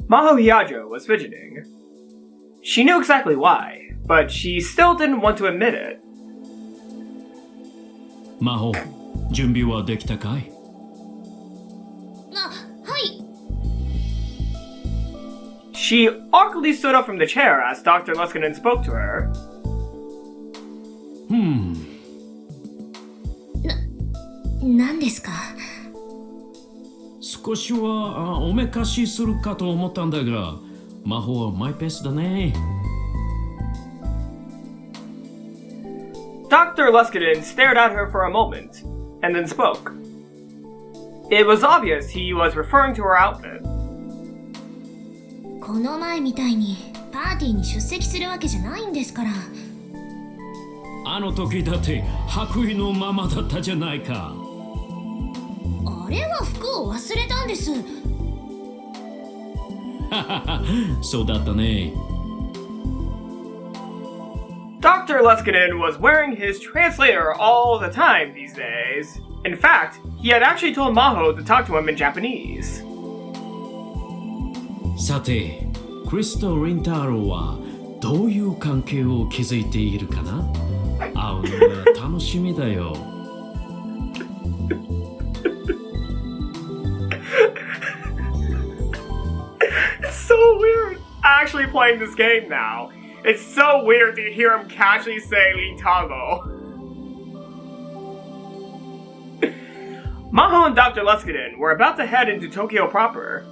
Maho Hyajo was fidgeting. She knew exactly why, but she still didn't want to admit it. マホ、準備はできたかい？はい。 She awkwardly stood up from the chair as Dr. Luskinen spoke to her. 何ですか？少しはおめかしするかと思ったんだが、マホはマイペースだね。Dr. Luskinen stared at her for a moment, and then spoke. It was obvious he was referring to her outfit. この前みたいにパーティーに出席するわけじゃないんですから。あの時だって白衣のままだったじゃないか。あれは服を忘れたんです。そうだったね。Dr. Luskinen was wearing his translator all the time these days. In fact, he had actually told Maho to talk to him in Japanese. さて、クリスとリンタロウはどういう関係を築いているかな？会うのが楽しみだよ。It's so weird actually playing this game now. It's so weird to hear him casually say Lintaro. Maho and Dr. Luskinen were about to head into Tokyo proper.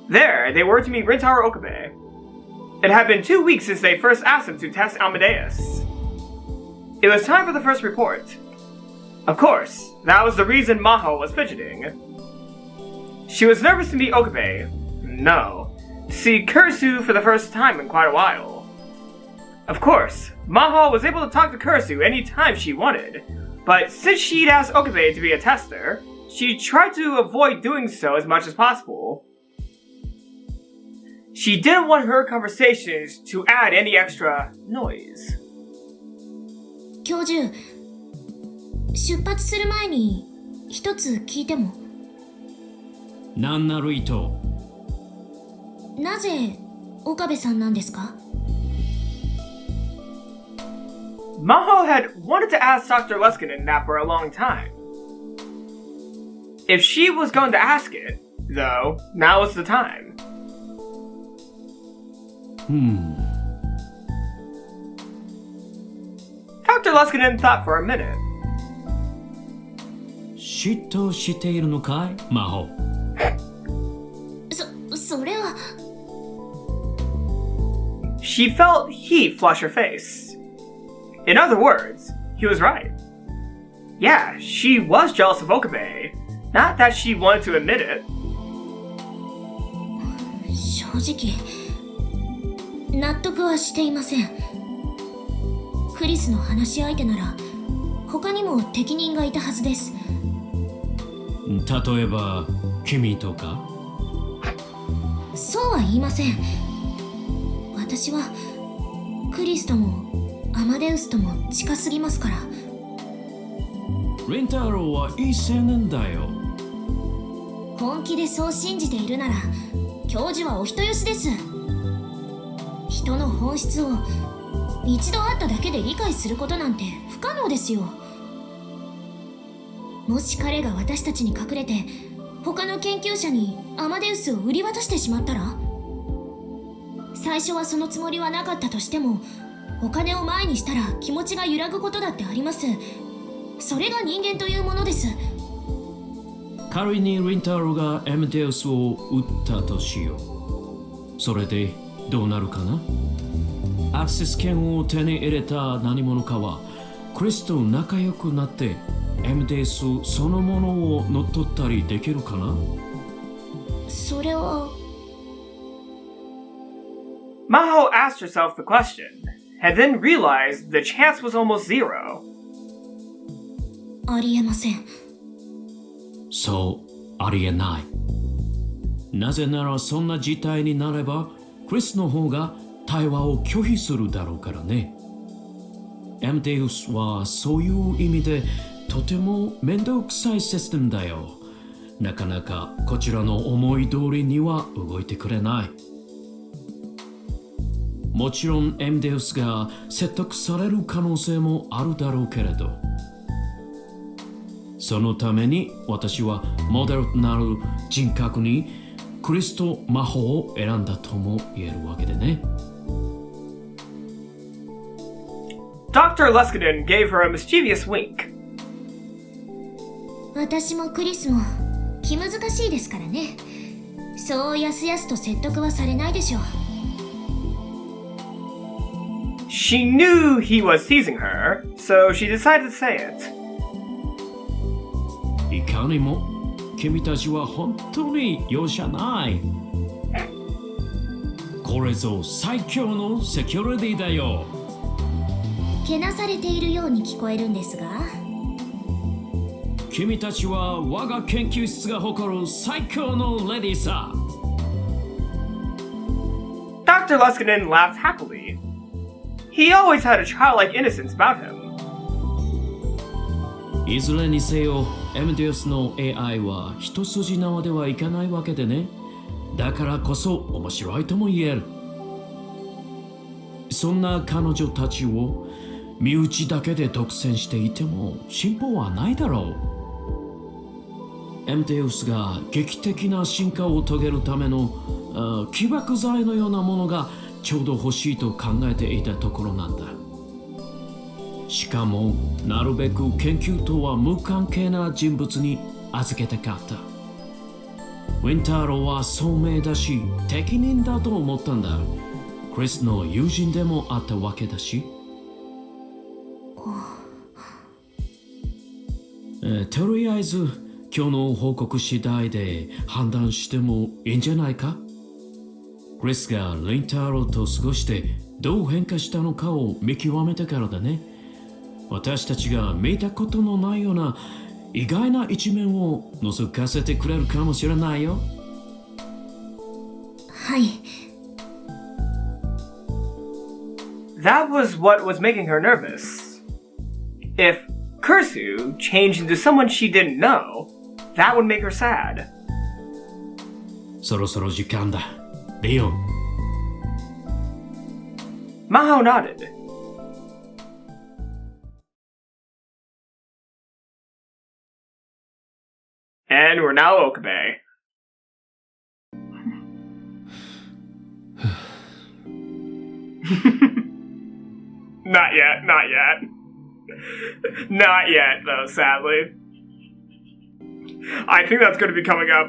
There, they were to meet Rintaro Okabe. It had been 2 weeks since they first asked him to test Amadeus. It was time for the first report. Of course, that was the reason Maho was fidgeting. She was nervous to meet Okabe. No, to see Kurisu for the first time in quite a while. Of course, Maho was able to talk to Kurisu any time she wanted, but since she'd asked Okabe to be a tester, she tried to avoid doing so as much as possible. She didn't want her conversations to add any extra noise. 教授、出発する前に一つ聞いても？なんなる意図？なぜ岡部さんなんですか？ Maho had wanted to ask Dr. Luskinen that for a long time. If she was going to ask it, though, now was the time. Dr. Luskinen thought for a minute. 嫉妬しているのかい、マホ？それは。 She felt heat flush her face. In other words, he was right. Yeah, she was jealous of Okabe. Not that she wanted to admit it. 正直、納得はしていません。クリスの話し相手なら、他にも適任がいたはずです。例えば、君とか？そうは言いません。私はクリスともアマデウスとも近すぎますから。リンタロウはいい青年だよ。本気でそう信じているなら、教授はお人よしです。人の本質を一度会っただけで理解することなんて不可能ですよ。もし彼が私たちに隠れて他の研究者にアマデウスを売り渡してしまったら、最初はそのつもりはなかったとしても、お金を前にしたら気持ちが揺らぐことだってあります。それが人間というものです。仮にリンタロウがアマデウスを売ったとしよう。それでどうなるかな？アクセス権を手に入れた何者かはクリスと仲良くなってアマデウスそのものを乗っ取ったりできるかな？それは。 Maho asked herself the question, and then realized the chance was almost zero. ありえません。そう、ありえない。なぜならそんな事態になれば、クリスの方が対話を拒否するだろうからね。アマデウスはそういう意味でとても面倒くさいシステムだよ。なかなかこちらの思い通りには動いてくれない。もちろんエムデウスが説得される可能性もあるだろうけれど、そのために私はモデルとなる人格にクリスト魔法を選んだとも言えるわけでね。Dr. Luskinen gave her a mischievous wink. 私もクリスも気難しいですからね。そうやすやすと説得はされないでしょう。She knew he was teasing her, so she decided to say it. いかにも君たちは本当に容赦ない。これぞ最強のセキュリティだよ。けなされているように聞こえるんですが、君たちは我が研究室が誇る最強のレディーさ。Dr. Luskinen laughed happily. He always had a childlike innocence about him. いずれにせよエムデウスの AI は一筋縄ではいかないわけでね。だからこそ面白いとも言える。そんな彼女たちを身内だけで独占していても進歩はないだろう。エムデウスが劇的な進化を遂げるための起爆剤のようなものがちょうど欲しいと考えていたところなんだ。しかもなるべく研究とは無関係な人物に預けたかった。ウィンターローは聡明だし適任だと思ったんだ。クリスの友人でもあったわけだし。とりあえず今日の報告次第で判断してもいいんじゃないか。クリスがリンターローと過ごしてどう変化したのかを見極めてからだね。私たちが見たことのないような意外な一面を覗かせてくれるかもしれないよ。はい。That was what was making her nervous. If Kursu changed into someone she didn't know, that would make her sad. そろそろ時間だ。レオン。Maho nodded. And we're now Okabe. Not yet, not yet. Not yet, though, sadly. I think that's going to be coming up,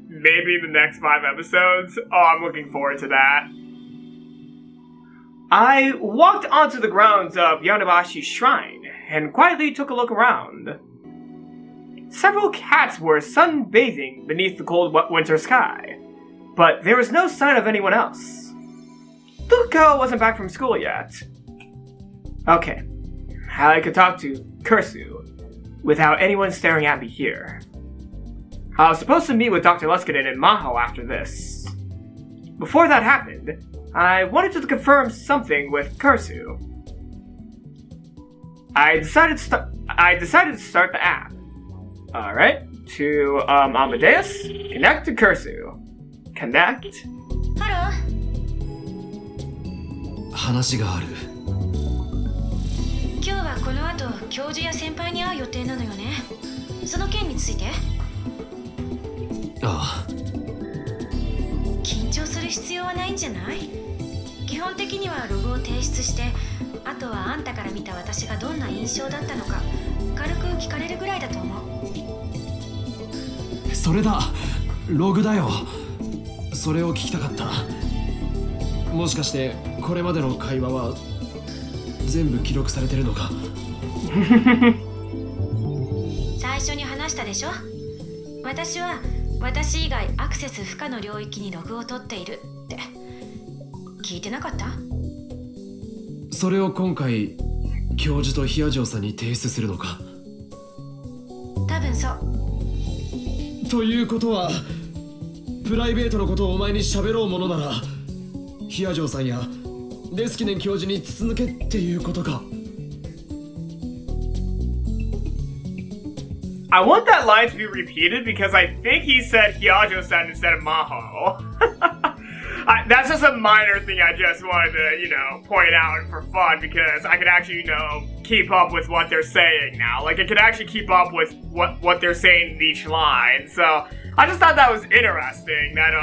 maybe in the next 5 episodes. Oh, I'm looking forward to that. I walked onto the grounds of Yanabashi's shrine and quietly took a look around. Several cats were sunbathing beneath the cold winter sky, but there was no sign of anyone else. Luko wasn't back from school yet. Okay, I could talk to Kursu without anyone staring at me here. I was supposed to meet with Dr. Luskinen and Maho after this. Before that happened, I wanted to confirm something with Kursu. I decided to start the app. Alright, to Amadeus, connect to Kursu. Connect. ハロー。話がある。今日はこの後教授や先輩に会う予定なのよね。その件について。ああ。緊張する必要はないんじゃない？基本的にはログを提出して、あとはあんたから見た私がどんな印象だったのか軽く聞かれるぐらいだと思う。それだ、ログだよ。それを聞きたかった。もしかしてこれまでの会話は全部記録されてるのか？最初に話したでしょ。私は私以外アクセス不可の領域にログを取っているって聞いてなかった？それを今回教授とヒアジョーさんに提出するのか？多分そう。ということはプライベートのことをお前に喋ろうものならヒアジョーさんやレスキネン教授に筒抜けっていうことか？ I want that line to be repeated because I think he said Hyajo-san instead of Maho. That's just a minor thing I just wanted to, point out for fun because I could actually, keep up with what they're saying now. Like, I could actually keep up with what they're saying in each line. So, I just thought that was interesting that,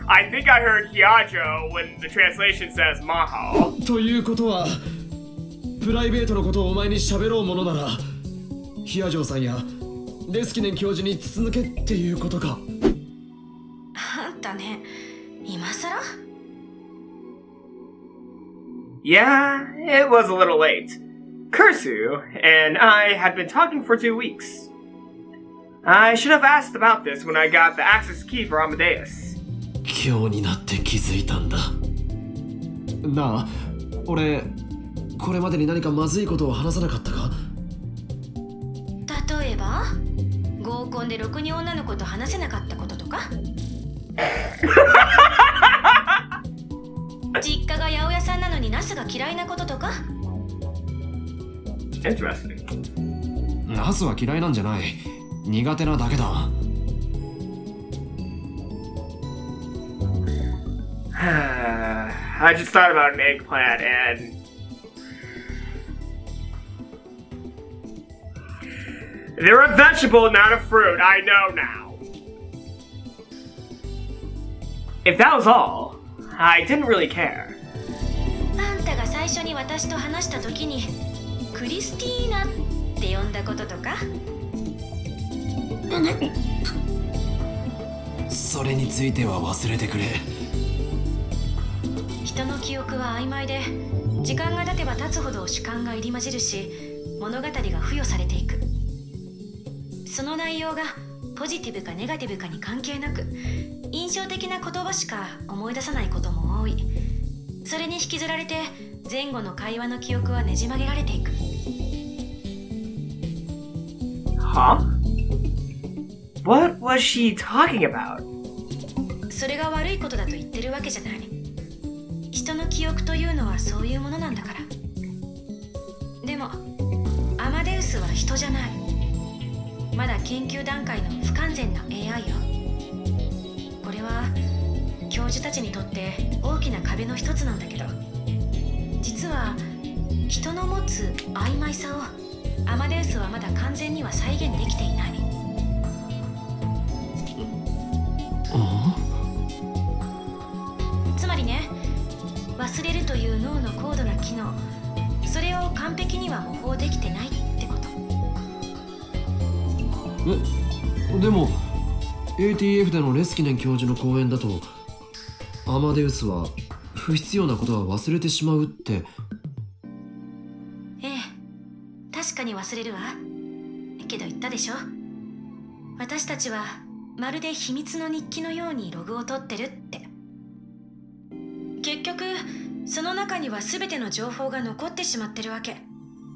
I think I heard Hyajo when the translation says Maho. ということはプライベートのことをお前に喋ろうものならヒアジョーさんやレスキネン教授に筒抜けっていうことか。あんたね、今さら？ Yeah, it was a little late. Kursu and I had been talking for 2 weeks. I should have asked about this when I got the access key for Amadeus. 今日になって気づいたんだ。なあ、俺これまでに何かまずいことを話さなかったか？例えば合コンでろくに女の子と話せなかったこととか実家が八百屋さんなのにナスが嫌いなこととか。 Interesting. ナスは嫌いなんじゃない。苦手なだけだ。I just thought about an eggplant and they're a vegetable, not a fruit. I know now. If that was all, I didn't really care. あんたが最初に私と話した時にクリスティーナって呼んだこととか。それについては忘れてくれ。人の記憶は曖昧で時間が経てば経つほど主観が入り混じるし物語が付与されていく。その内容がポジティブかネガティブかに関係なく印象的な言葉しか思い出さないことも多い。それに引きずられて前後の会話の記憶はねじ曲げられていく。Huh? What was she talking about? それが悪いことだと言ってるわけじゃない。人の記憶というのはそういうものなんだから。でもアマデウスは人じゃない。まだ研究段階の不完全な AI よ。これは教授たちにとって大きな壁の一つなんだけど、実は人の持つ曖昧さをアマデウスはまだ完全には再現できていない。つまりね、忘れるという脳の高度な機能、それを完璧には模倣できてないってこと。でも ATF でのレスキネン教授の講演だとアマデウスは不必要なことは忘れてしまうって。ええ、確かに忘れるわ。けど言ったでしょ、私たちはまるで秘密の日記のようにログを取ってるって。結局その中には全ての情報が残ってしまってるわけ。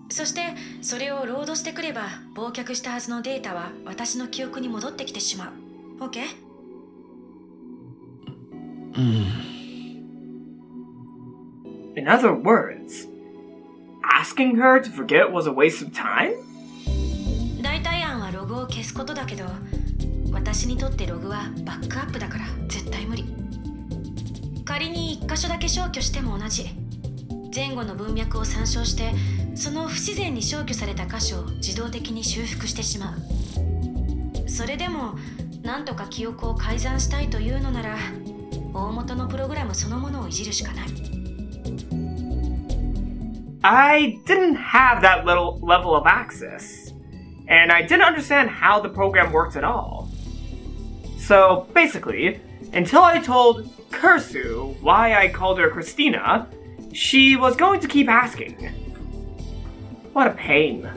そしてそれをロードしてくれば忘却したはずのデータは私の記憶に戻ってきてしまう。 OK？ In other words, asking her to forget was a waste of time? 代替案はログを消すことだけど、私にとってログはバックアップだから絶対無理。仮に一箇所だけ消去しても同じ。前後の文脈を参照してその不自然に消去された箇所を自動的に修復してしまう。それでも何とか記憶を改ざんしたいというのなら大元のプログラムそのものをいじるしかない。 I didn't have that little level of access, and I didn't understand how the program worked at all. So basically, until I told Kursu why I called her Christina, she was going to keep asking. What a pain. で、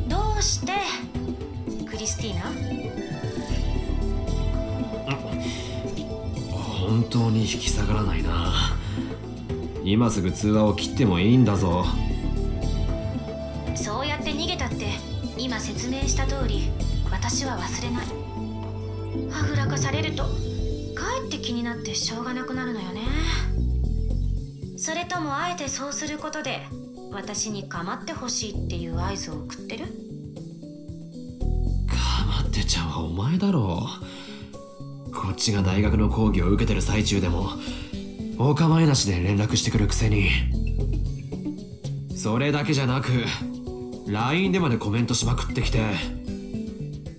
どうしてクリスティーナ？本当に引き下がらないな。今すぐ通話を切ってもいいんだぞ。そうやって逃げたって今説明した通り私は忘れない。はぐらかされるとかえって気になってしょうがなくなるのよね。それともあえてそうすることで私に構ってほしいっていう合図を送ってる？ちゃんはお前だろう。こっちが大学の講義を受けてる最中でもお構いなしで連絡してくるくせに。それだけじゃなく LINE でまでコメントしまくってきて。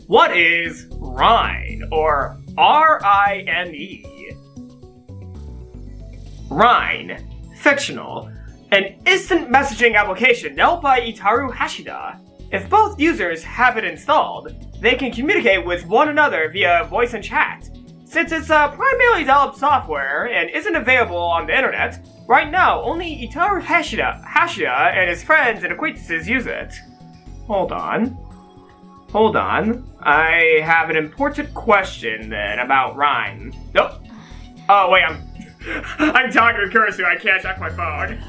What is Rhine, or R-I-N-E? Rhine, fictional, an instant messaging application developed by Itaru Hashida. If both users have it installed, they can communicate with one another via voice and chat. Since it's primarily developed software and isn't available on the internet, right now only Itaru Hashida and his friends and acquaintances use it. Hold on. I have an important question then about Rhine. Nope. Oh wait, I'm talking to Kursu. I can't check my phone.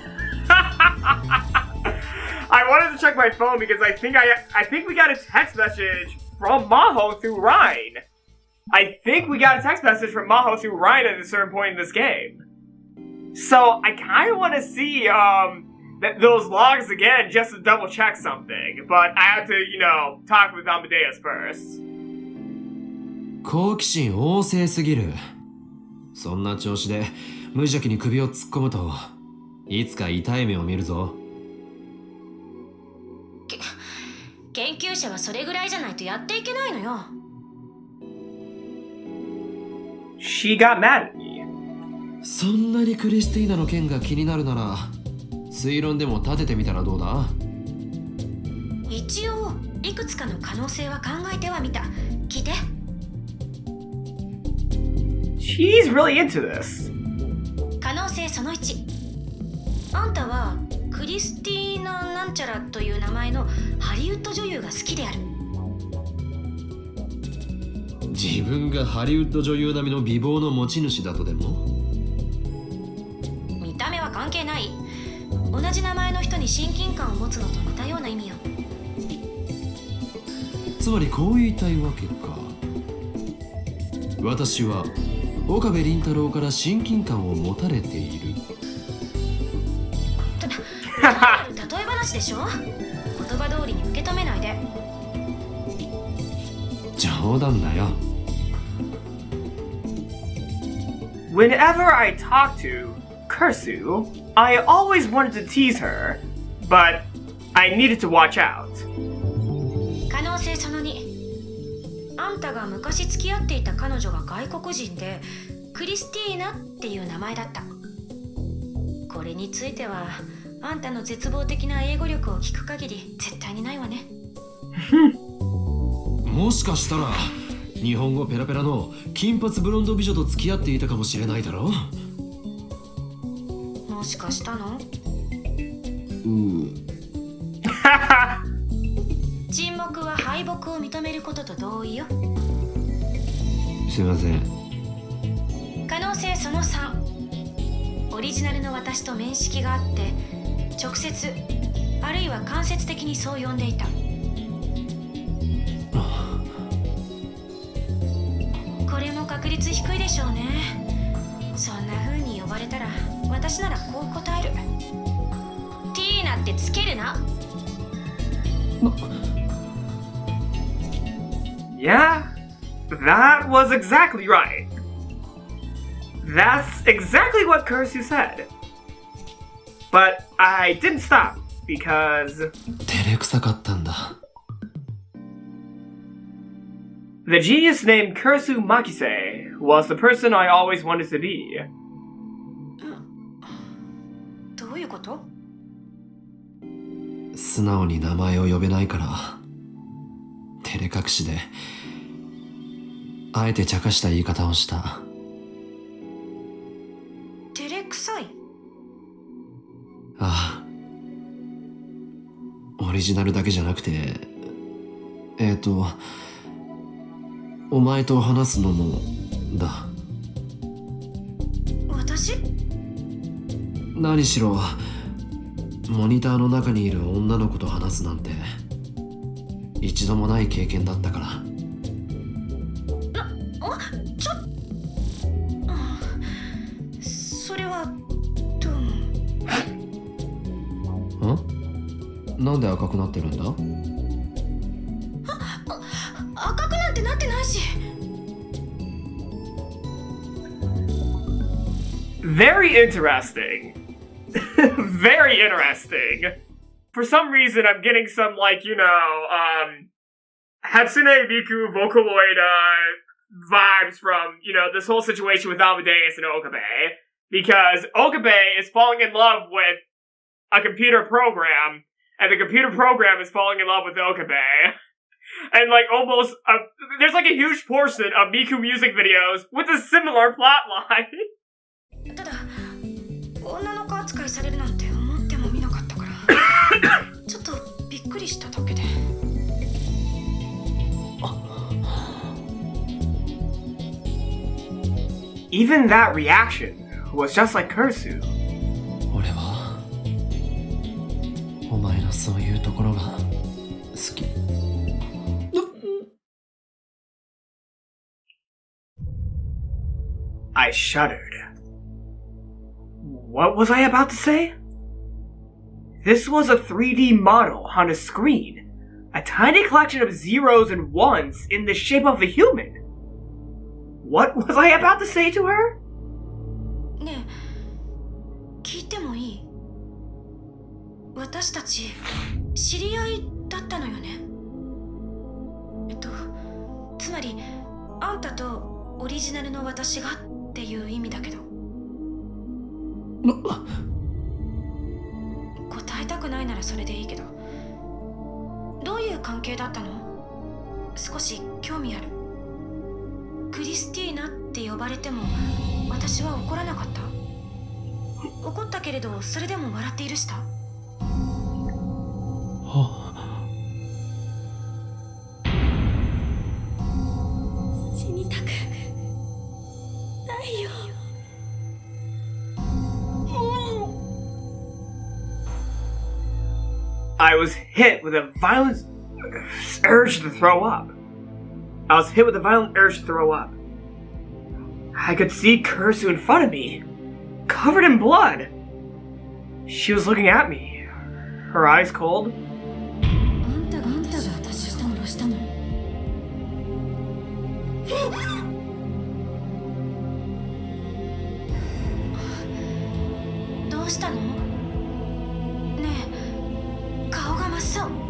I wanted to check my phone because I think we got a text message from Maho through Rhine. I think we got a text message from Maho through Rhine at a certain point in this game. So I kind of want to see those logs again just to double check something. But I have to, talk with Amadeus first. 好奇心旺盛すぎる。そんな調子で無邪気に首を突っ込むといつか痛い目を見るぞ。研究者はそれぐらいじゃないとやっていけないのよ。She got mad at me. そんなにクリスティーナの件が気になるなら推論でも立ててみたらどうだ？一応いくつかの可能性は考えてはみた。聞いて。She's really into this. 可能性その1。あんたはクリスティーナなんちゃらという名前のハリウッド女優が好きである。自分がハリウッド女優並みの美貌の持ち主だとでも？見た目は関係ない。同じ名前の人に親近感を持つのと似たような意味よ。つまりこう言いたいわけか。私は岡部倫太郎から親近感を持たれている。例え話でしょ。言葉通りに受け止めないで。冗談だよ。Whenever I talk to Kursu, I always wanted to tease her, but I needed to watch out. 可能性その2。あんたが昔付き合っていた彼女が外国人でクリスティーナっていう名前だった。これについてはあんたの絶望的な英語力を聞く限り絶対にないわね。もしかしたら日本語ペラペラの金髪ブロンド美女と付き合っていたかもしれないだろう。もしかしたの？沈黙は敗北を認めることと同意よ。すいません。可能性その3。オリジナルの私と面識があって直接あるいは間接的にそう呼んでいた。これも確率低いでしょうね。そんな風に呼ばれたら私ならこう答える。ティーナってつけるな。Yeah, that was exactly right. That's exactly what Kursu said. But I didn't stop because 照れくさかったんだ。the genius named Kursu Makise was the person I always wanted to be. どういうこと？素直に名前を呼べないから照れ隠しであえて茶化した言い方をした。照れくさい？ああ、オリジナルだけじゃなくてお前と話すのもだ。私？何しろモニターの中にいる女の子と話すなんて一度もない経験だったから。それはどうも。なんで赤くなってるんだ？赤くなんてなって Very interesting. Very interesting. For some reason, I'm getting some, like, Hatsune Miku Vocaloid, vibes from, this whole situation with Amadeus and Okabe. Because Okabe is falling in love with a computer program, and the computer program is falling in love with Okabe. And, like, almost, there's, like, a huge portion of Miku music videos with a similar plotline. ただ、女の子扱いされるなんて思ってもみなかったから、ちょっとびっくりしただけで。Even that reaction was just like Kursu. 俺はお前のそういうところが好き。I shuddered. What was I about to say? This was a 3D model on a screen. A tiny collection of zeros and ones in the shape of a human. What was I about to say to her? ねえ、聞いてもいい？私たち知り合いだったのよね。つまりあんたとオリジナルの私がっていう意味だけど。答えたくないならそれでいいけど、どういう関係だったの？少し興味ある。クリスティーナって呼ばれても私は怒らなかった。怒ったけれどそれでも笑って許した。死にたくないよ。I was hit with a violent urge to throw up. I could see Kursu in front of me, covered in blood. She was looking at me, her eyes cold. あんたが私を殺したの？どうしたの？ねえ、顔が真っ青。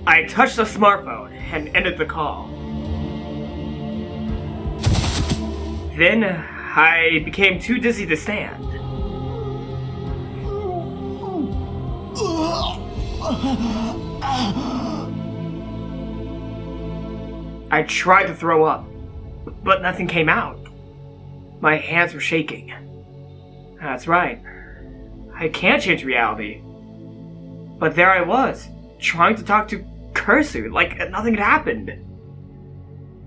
I touched the smartphone and ended the call. Then I became too dizzy to stand. I tried to throw up, but nothing came out. My hands were shaking. That's right. I can't change reality. But there I was, trying to talk to Kursu like nothing had happened.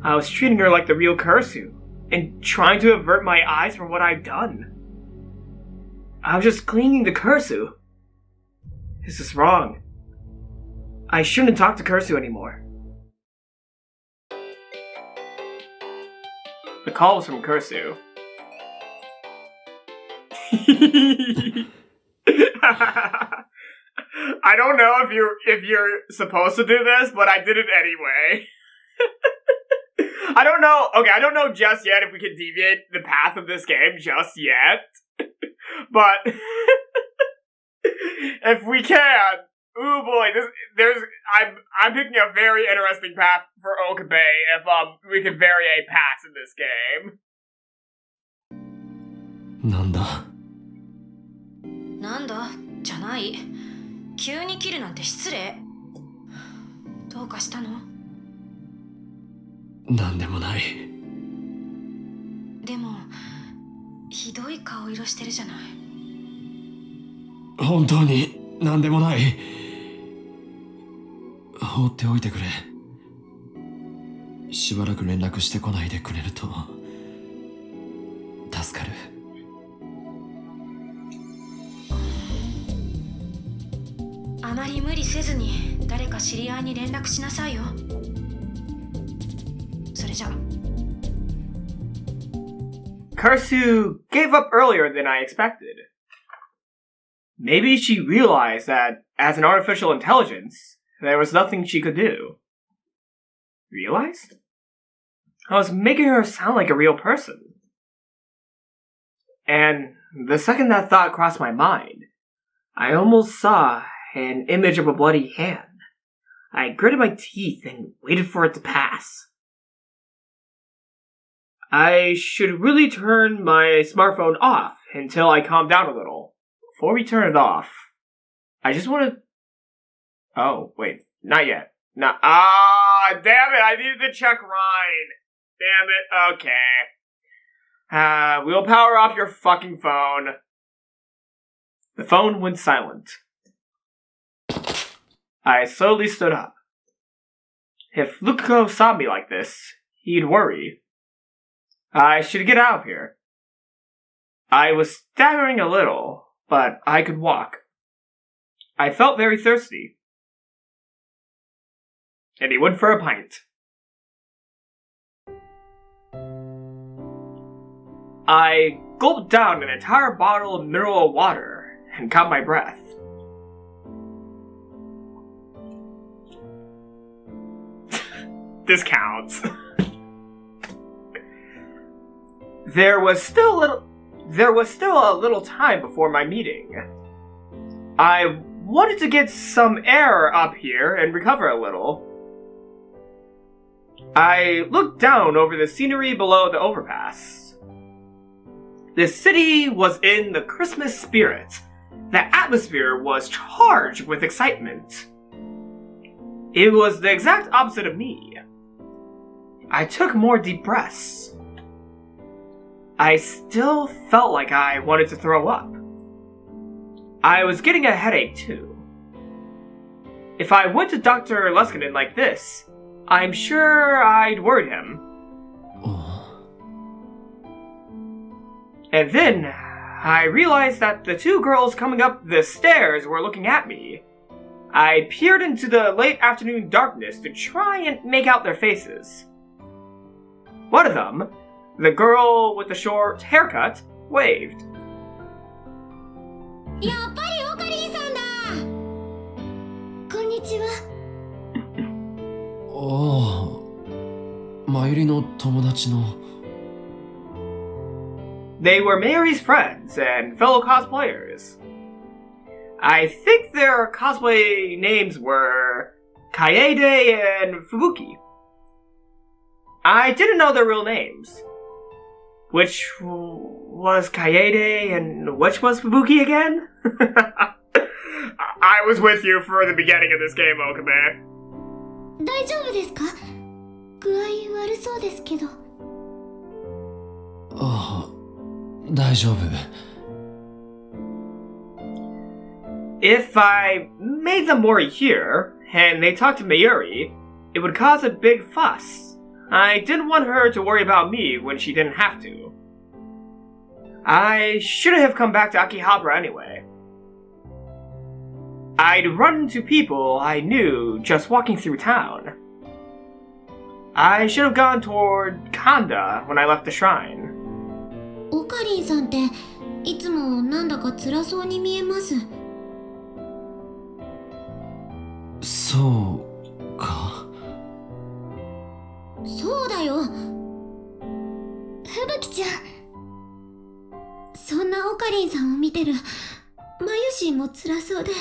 I was treating her like the real Kursu, and trying to avert my eyes from what I'd done. I was just clinging to Kursu. This is wrong. I shouldn't talk to Kursu anymore. The call was from Kursu. I don't know if you're supposed to do this, but I did it anyway. I don't know just yet if we can deviate the path of this game just yet. But if we can, ooh boy, I'm picking a very interesting path for Okabe if we can vary a path in this game. なんだなんだじゃない。急に切るなんて失礼。どうかしたの？なんでもない。でもひどい顔色してるじゃない。本当になんでもない。放っておいてくれ。しばらく連絡してこないでくれると助かる。あまり無理せずに誰か知り合いに連絡しなさいよ。それじゃ。Kursu gave up earlier than I expected. Maybe she realized that, as an artificial intelligence, there was nothing she could do. Realized? I was making her sound like a real person. And the second that thought crossed my mind, I almost saw an image of a bloody hand. I gritted my teeth and waited for it to pass. I should really turn my smartphone off until I calm down a little. Before we turn it off, I just want to... Oh, wait. Not yet. Damn it, I needed to check Ryan. Damn it, okay. We'll power off your fucking phone. The phone went silent. I slowly stood up. If Luko saw me like this, he'd worry. I should get out of here. I was staggering a little, but I could walk. I felt very thirsty. And he went for a pint. I gulped down an entire bottle of mineral water and caught my breath. This counts. There was still a little time before my meeting. I wanted to get some air up here and recover a little. I looked down over the scenery below the overpass. The city was in the Christmas spirit. The atmosphere was charged with excitement. It was the exact opposite of me. I took more deep breaths. I still felt like I wanted to throw up. I was getting a headache too. If I went to Dr. Leskinen like this, I'm sure I'd worried him. And then, I realized that the two girls coming up the stairs were looking at me. I peered into the late afternoon darkness to try and make out their faces. One of them, the girl with the short haircut, waved. やっぱりオカリンさんだ。こんにちは。ああ、マユリの友達の。They were Mary's friends and fellow cosplayers. I think their cosplay names were Kaede and Fubuki. I didn't know their real names. Which was Kaede and which was Fubuki again? I was with you for the beginning of this game, Okabe. 大丈夫ですか？具合悪そうですけど。ああ、大丈夫。If I made them worry here, and they talked to Mayuri, it would cause a big fuss. I didn't want her to worry about me when she didn't have to. I shouldn't have come back to Akihabara anyway. I'd run into people I knew just walking through town. I should have gone toward Kanda when I left the shrine. オカリンさんっていつもなんだか辛そうに見えます。そうか。そうだよ。ふぶきちゃん。そんなオカリンさんを見てるマユシーも辛そうで、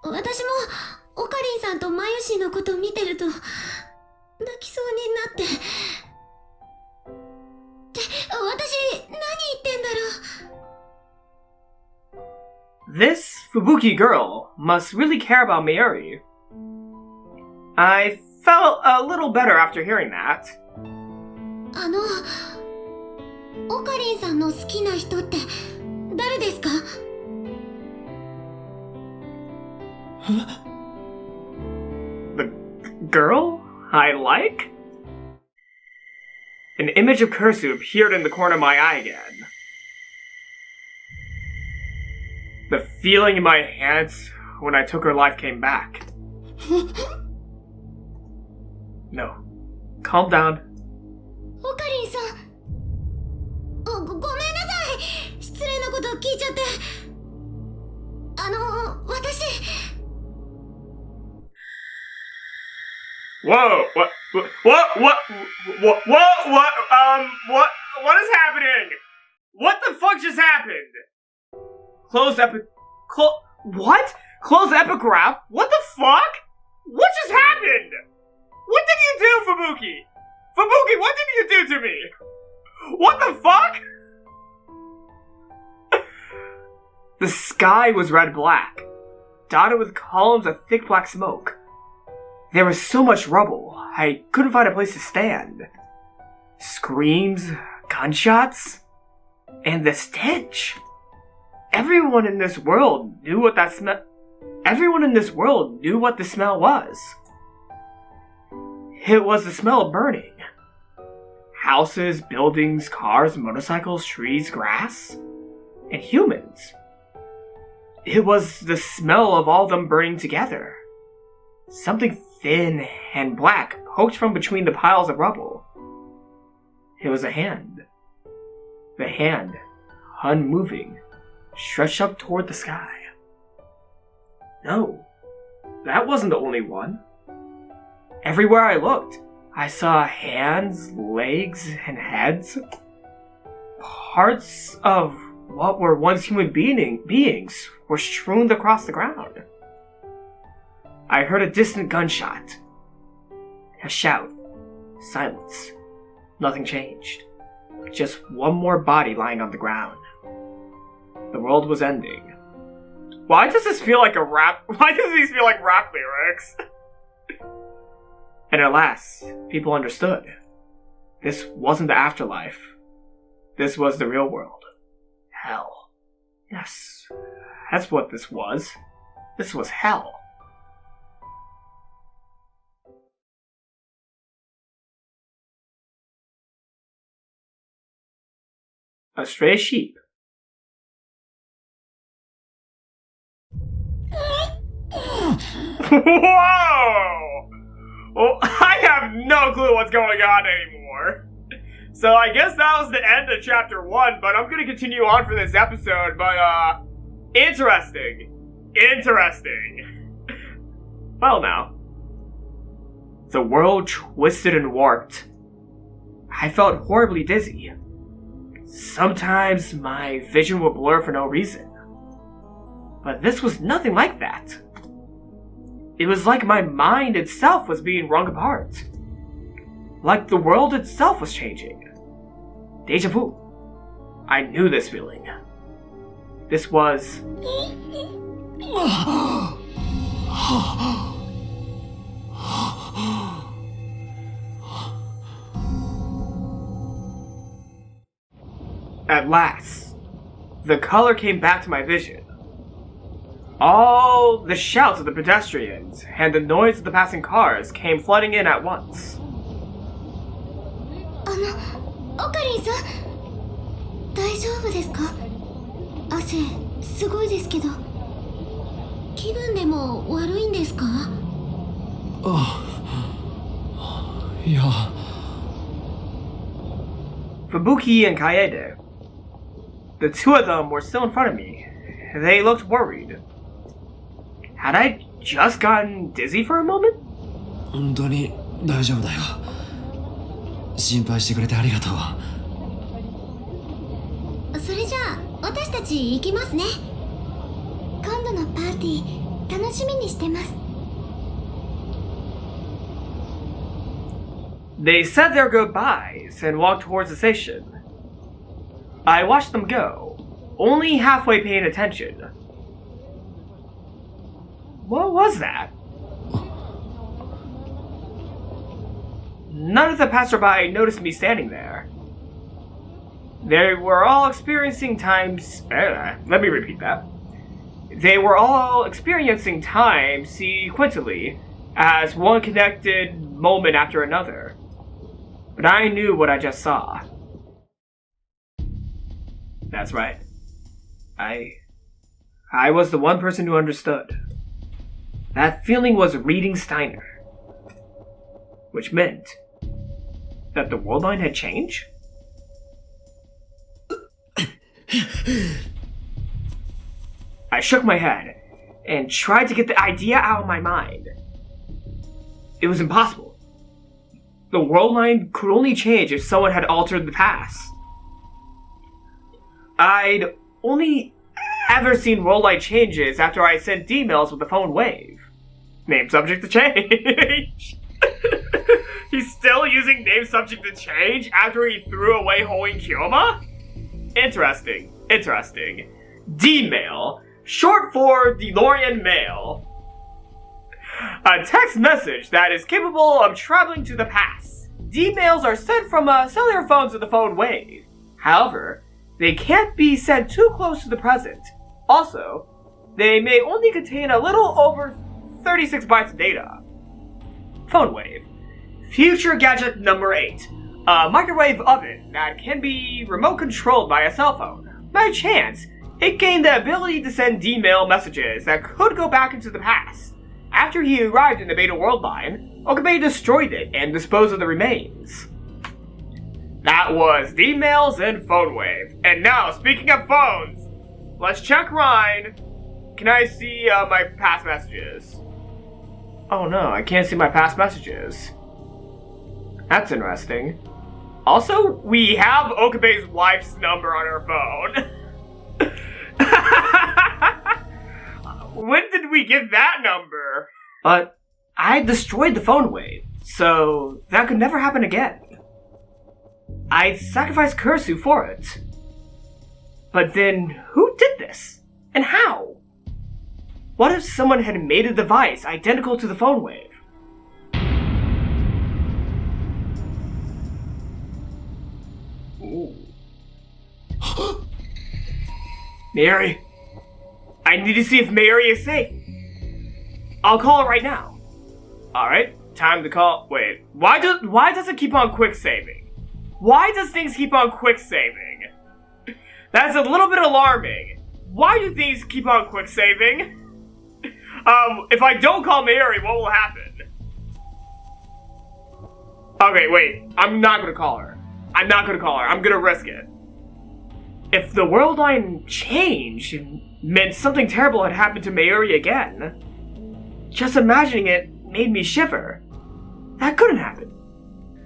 私もオカリンさんとマユシーのこと見てると泣きそうになって。って私何言ってんだろう。 This Fubuki girl must really care about Mayuri. I felt a little better after hearing that. オカリンさんの好きな人って誰ですか？ The girl I like? An image of Kursu appeared in the corner of my eye again. The feeling in my hands when I took her life came back. No. Calm down. オカリンさん。ごめんなさい。失礼なこと聞いちゃって。私。Whoa! What is happening? What the fuck just happened? What? Closed epigraph? What the fuck? What just happened? What did you do, Fubuki? Fubuki, what did you do to me? What the fuck? The sky was red-black, dotted with columns of thick black smoke. There was so much rubble, I couldn't find a place to stand. Screams, gunshots, and the stench. Everyone in this world knew what the smell was. It was the smell of burning. Houses, buildings, cars, motorcycles, trees, grass, and humans. It was the smell of all of them burning together. Something thin and black poked from between the piles of rubble. It was a hand. The hand, unmoving, stretched up toward the sky. No, that wasn't the only one. Everywhere I looked, I saw hands, legs, and heads. Parts of what were once human beings were strewn across the ground. I heard a distant gunshot. A shout. Silence. Nothing changed. Just one more body lying on the ground. The world was ending. Why does this feel like Why does these feel like rap lyrics? And at last, people understood. This wasn't the afterlife. This was the real world. Hell. Yes, that's what this was. This was hell. A stray sheep. Whoa! Well, I have no clue what's going on anymore. So I guess that was the end of chapter 1, but I'm gonna continue on for this episode, but interesting. Well now. The world twisted and warped. I felt horribly dizzy. Sometimes my vision would blur for no reason. But this was nothing like that. It was like my mind itself was being wrung apart. Like the world itself was changing. Deja vu. I knew this feeling. This was... At last, the color came back to my vision. All the shouts of the pedestrians and the noise of the passing cars came flooding in at once. オカリンさん、大丈夫ですか？汗すごいですけど、気分でも悪いんですか？いや。Fubuki and Kaede. The two of them were still in front of me. They looked worried. Had I just gotten dizzy for a moment? 本当に大丈夫だよ。心配してくれてありがとう。それじゃあ私たち行きますね。今度のパーティー楽しみにしてます。They said their goodbyes and walked towards the station. I watched them go, only halfway paying attention. What was that? None of the passerby noticed me standing there. They were all experiencing times... let me repeat that. They were all experiencing time sequentially, as one connected moment after another. But I knew what I just saw. That's right. I was the one person who understood. That feeling was reading Steiner. Which meant that the world line had changed? I shook my head and tried to get the idea out of my mind. It was impossible. the world line could only change if someone had altered the past. I'd only ever seen world line changes after I sent emails with the phone wave. Name subject to change. He's still using name subject to change after he threw away Hoing Kyoma? Interesting. D-mail, short for DeLorean Mail. A text message that is capable of traveling to the past. D-mails are sent from cellular phones with the phone wave. However, they can't be sent too close to the present. Also, they may only contain a little over 36 bytes of data. Phone wave. Future gadget number 8. A microwave oven that can be remote controlled by a cell phone. By chance, it gained the ability to send D-mail messages that could go back into the past. After he arrived in the Beta World Line, Okabe destroyed it and disposed of the remains. That was D-mails and phone wave. And now, speaking of phones, let's check Rhine. Can I see my past messages? Oh no, I can't see my past messages. That's interesting. Also, we have Okabe's wife's number on her phone. When did we get that number? But I destroyed the phone wave, so that could never happen again. I sacrificed Kurisu for it. But then, who did this? And how? What if someone had made a device identical to the phone wave? Ooh. Mary, I need to see if Mary is safe. I'll call her right now. Alright, time to call. Wait, why does it keep on quick saving? Why does things keep on quick saving? That's a little bit alarming. Why do things keep on quick saving? If I don't call Mary, what will happen? Okay, wait, I'm not gonna call her. I'm gonna risk it. If the world line changed, it meant something terrible had happened to Mayuri again. Just imagining it made me shiver. That couldn't happen.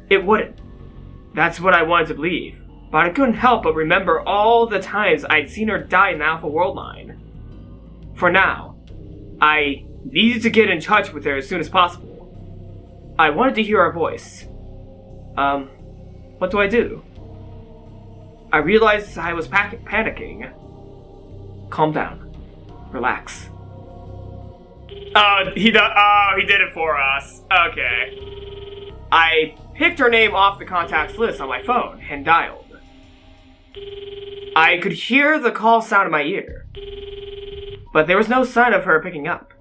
It wouldn't. That's what I wanted to believe. But I couldn't help but remember all the times I'd seen her die in the Alpha World Line. For now, I needed to get in touch with her as soon as possible. I wanted to hear her voice. What do I do? I realized I was panicking. Calm down. Relax. He did it for us. Okay. I picked her name off the contacts list on my phone and dialed. I could hear the call sound in my ear, but there was no sign of her picking up.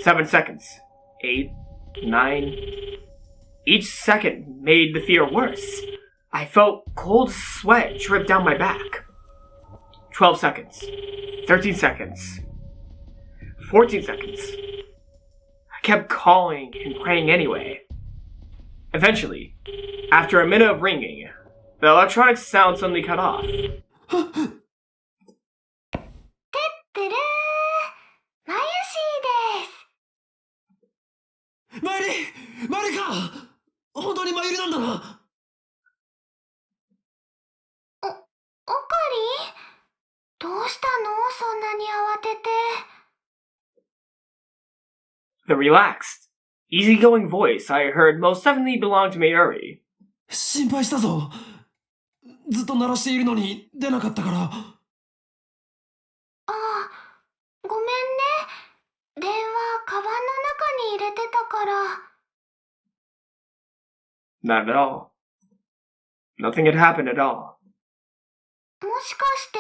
7 seconds. 8. 9. Each second made the fear worse. I felt cold sweat drip down my back. 12 seconds. 13 seconds. 14 seconds. I kept calling and praying anyway. Eventually, after a minute of ringing, the electronic sound suddenly cut off. The relaxed, easygoing voice I heard most definitely belonged to Mayuri. 心配したぞ。ずっと鳴らしているのに出なかったから。ああ、ごめんね。電話、カバンの中に入れてたから。Not at all. Nothing had happened at all. もしかして、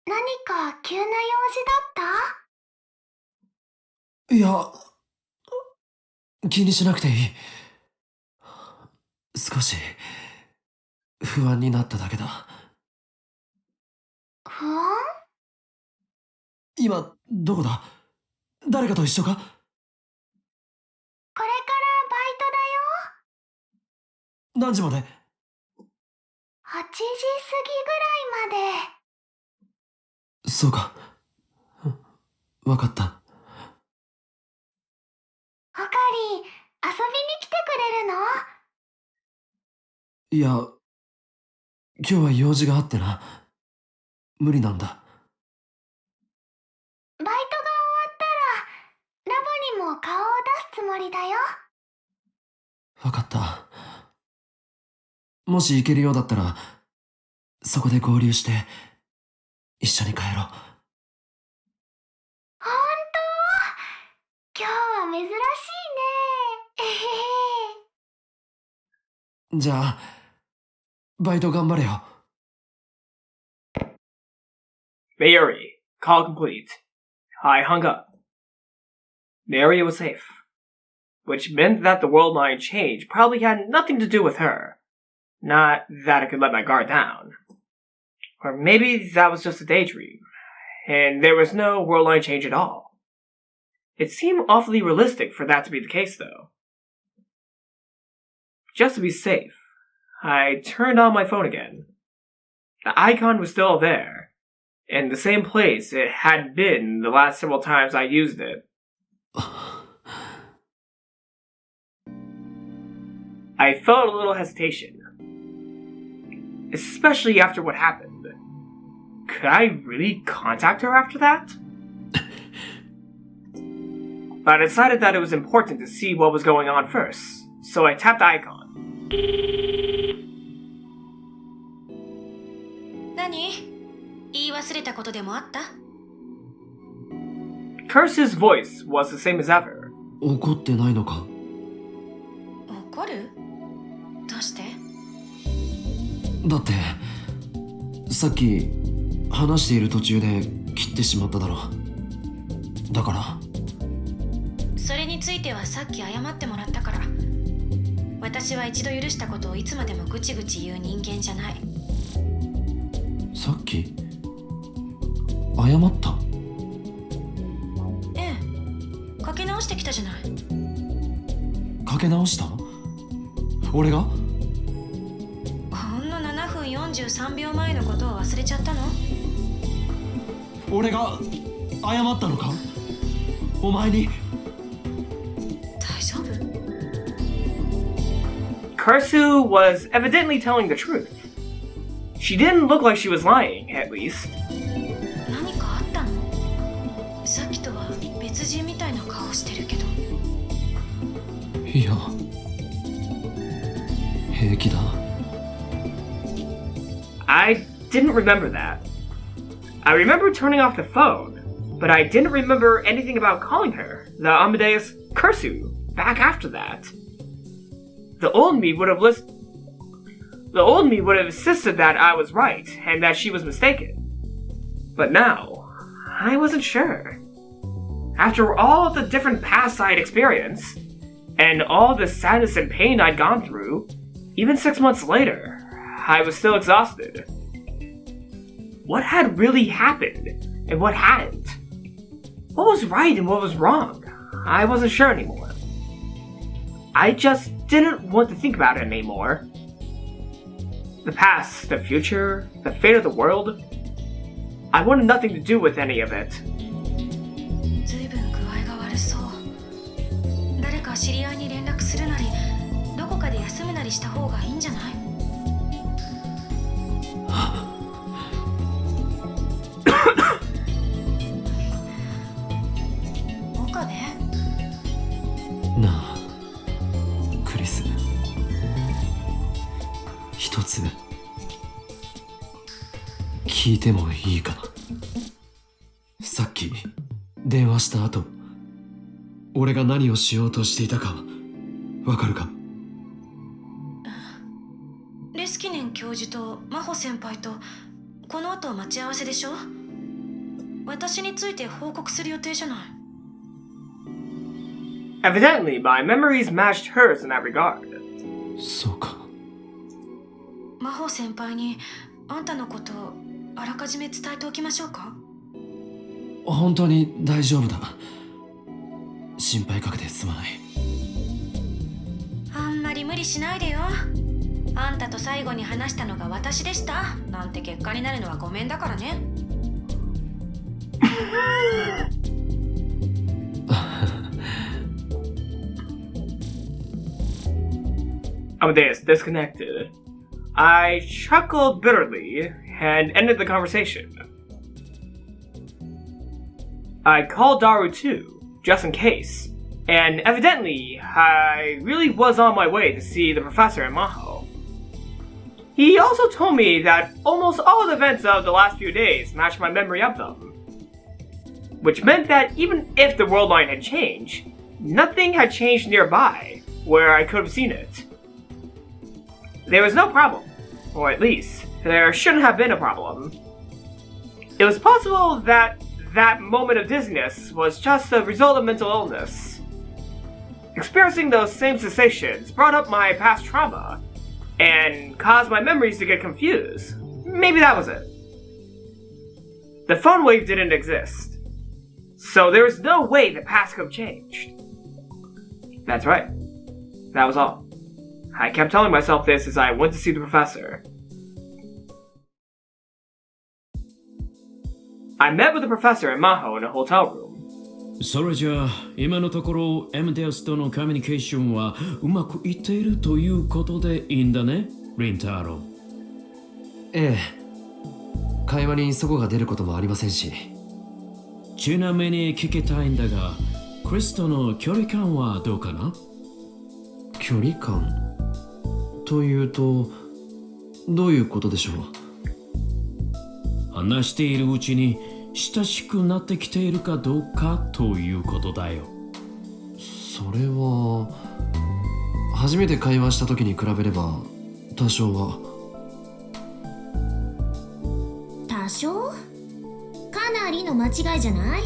何か急な用事だった？いや、気にしなくていい。少し不安になっただけだ。不安？今どこだ？誰かと一緒か？これからバイトだよ。何時まで？ 8時過ぎぐらいまで。そうか。わかった。おかり、遊びに来てくれるいや、今日は用事があってな。無理なんだ。バイトが終わったら、ラボにも顔を出すつもりだよ。わかった。もし行けるようだったら、そこで合流して、一緒に帰ろう。ほんと？今日は珍しいね。じゃあ、バイト頑張れよ。Mary, call complete. I hung up. Mary was safe, which meant that the world line change probably had nothing to do with her. Not that I could let my guard down. Or maybe that was just a daydream, and there was no world line change at all. It seemed awfully realistic for that to be the case, though. Just to be safe, I turned on my phone again. The icon was still there, in the same place it had been the last several times I used it. I felt a little hesitation, especially after what happened. Could I really contact her after that? But I decided that it was important to see what was going on first, so I tapped the icon. 何？言い忘れたことでもあった？ Curse's voice was the same as ever. 怒ってないのか？怒る？どうして？だって、さっき話している途中で切ってしまっただろ。だから。それについてはさっき謝ってもらったから。私は一度許したことをいつまでもぐちぐち言う人間じゃない。さっき謝った？ええ、かけ直してきたじゃない。かけ直した？俺が？ほんの7分43秒前のことを忘れちゃったの？俺が謝ったのか？お前に。大丈夫？ Curse was evidently telling the truth. She didn't look like she was lying, at least. 何かあったの？さっきとは別人みたいな顔してるけど。いや、平気だ。I didn't remember that. I remember turning off the phone, but I didn't remember anything about calling her, the Amadeus Cursu, back after that. The old me would have insisted that I was right and that she was mistaken. But now, I wasn't sure. After all the different pasts I'd experienced, and all the sadness and pain I'd gone through, even 6 months later, I was still exhausted. What had really happened, and what hadn't? What was right and what was wrong? I wasn't sure anymore. I just didn't want to think about it anymore. The past, the future, the fate of the world. I wanted nothing to do with any of it. ずいぶん具合が悪そう。誰か知り合いに連絡するなり、どこかで休むなりした方がいいんじゃない？岡部？なあ、クリス。一つ聞いてもいいかな。さっき電話した後、俺が何をしようとしていたかわかるか？レスキネン教授と真帆先輩とこの後待ち合わせでしょ？私について報告する予定じゃない。Evidently, my memories matched hers in that regard. そうか。真帆先輩にあんたのことをあらかじめ伝えておきましょうか？本当に大丈夫だ。心配かけてすまない。あんまり無理しないでよ。あんたと最後に話したのが私でしたなんて結果になるのはごめんだからね。Amadeus disconnected. I chuckled bitterly and ended the conversation. I called Daru too, just in case, and evidently, I really was on my way to see the professor and Maho. He also told me that almost all the events of the last few days matched my memory of them, which meant that even if the world line had changed, nothing had changed nearby where I could have seen it. There was no problem, or at least, there shouldn't have been a problem. It was possible that that moment of dizziness was just a result of mental illness. Experiencing those same sensations brought up my past trauma and caused my memories to get confused. Maybe that was it. The phone wave didn't exist, so there was no way the past could have changed. That's right. That was all. I kept telling myself this as I went to see the professor. I met with the professor and Maho in a hotel room. それじゃあ今のところエムデウスとのコミュニケーションはうまくいっているということでいいんだね、リンタロウ。ええ。会話に齟齬が出ることもありませんし。ちなみに聞きたいんだが、クリスとの距離感はどうかな？距離感というとどういうことでしょう？話しているうちに親しくなってきているかどうかということだよ。それは初めて会話した時に比べれば多少は。多少？かなりの間違いじゃない？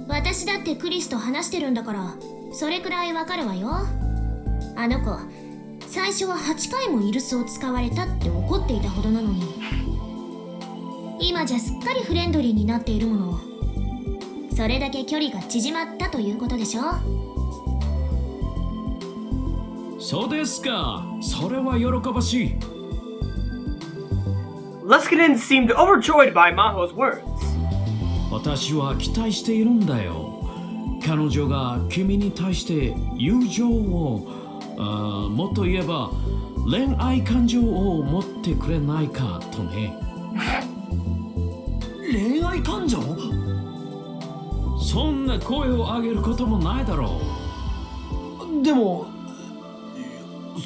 私だってクリスと話してるんだからそれくらいわかるわよ。あの子最初は8回もイルスを使われたって怒っていたほどなのに、今じゃすっかりフレンドリーになっているもの。それだけ距離が縮まったということでしょ。そうですか。それは喜ばしい。Luskinen seemed overjoyed by Maho's words. 私は期待しているんだよ。彼女が君に対して友情を、もっと言えば恋愛感情を持ってくれないかとね。恋愛感情？そんな声を上げることもないだろう。でも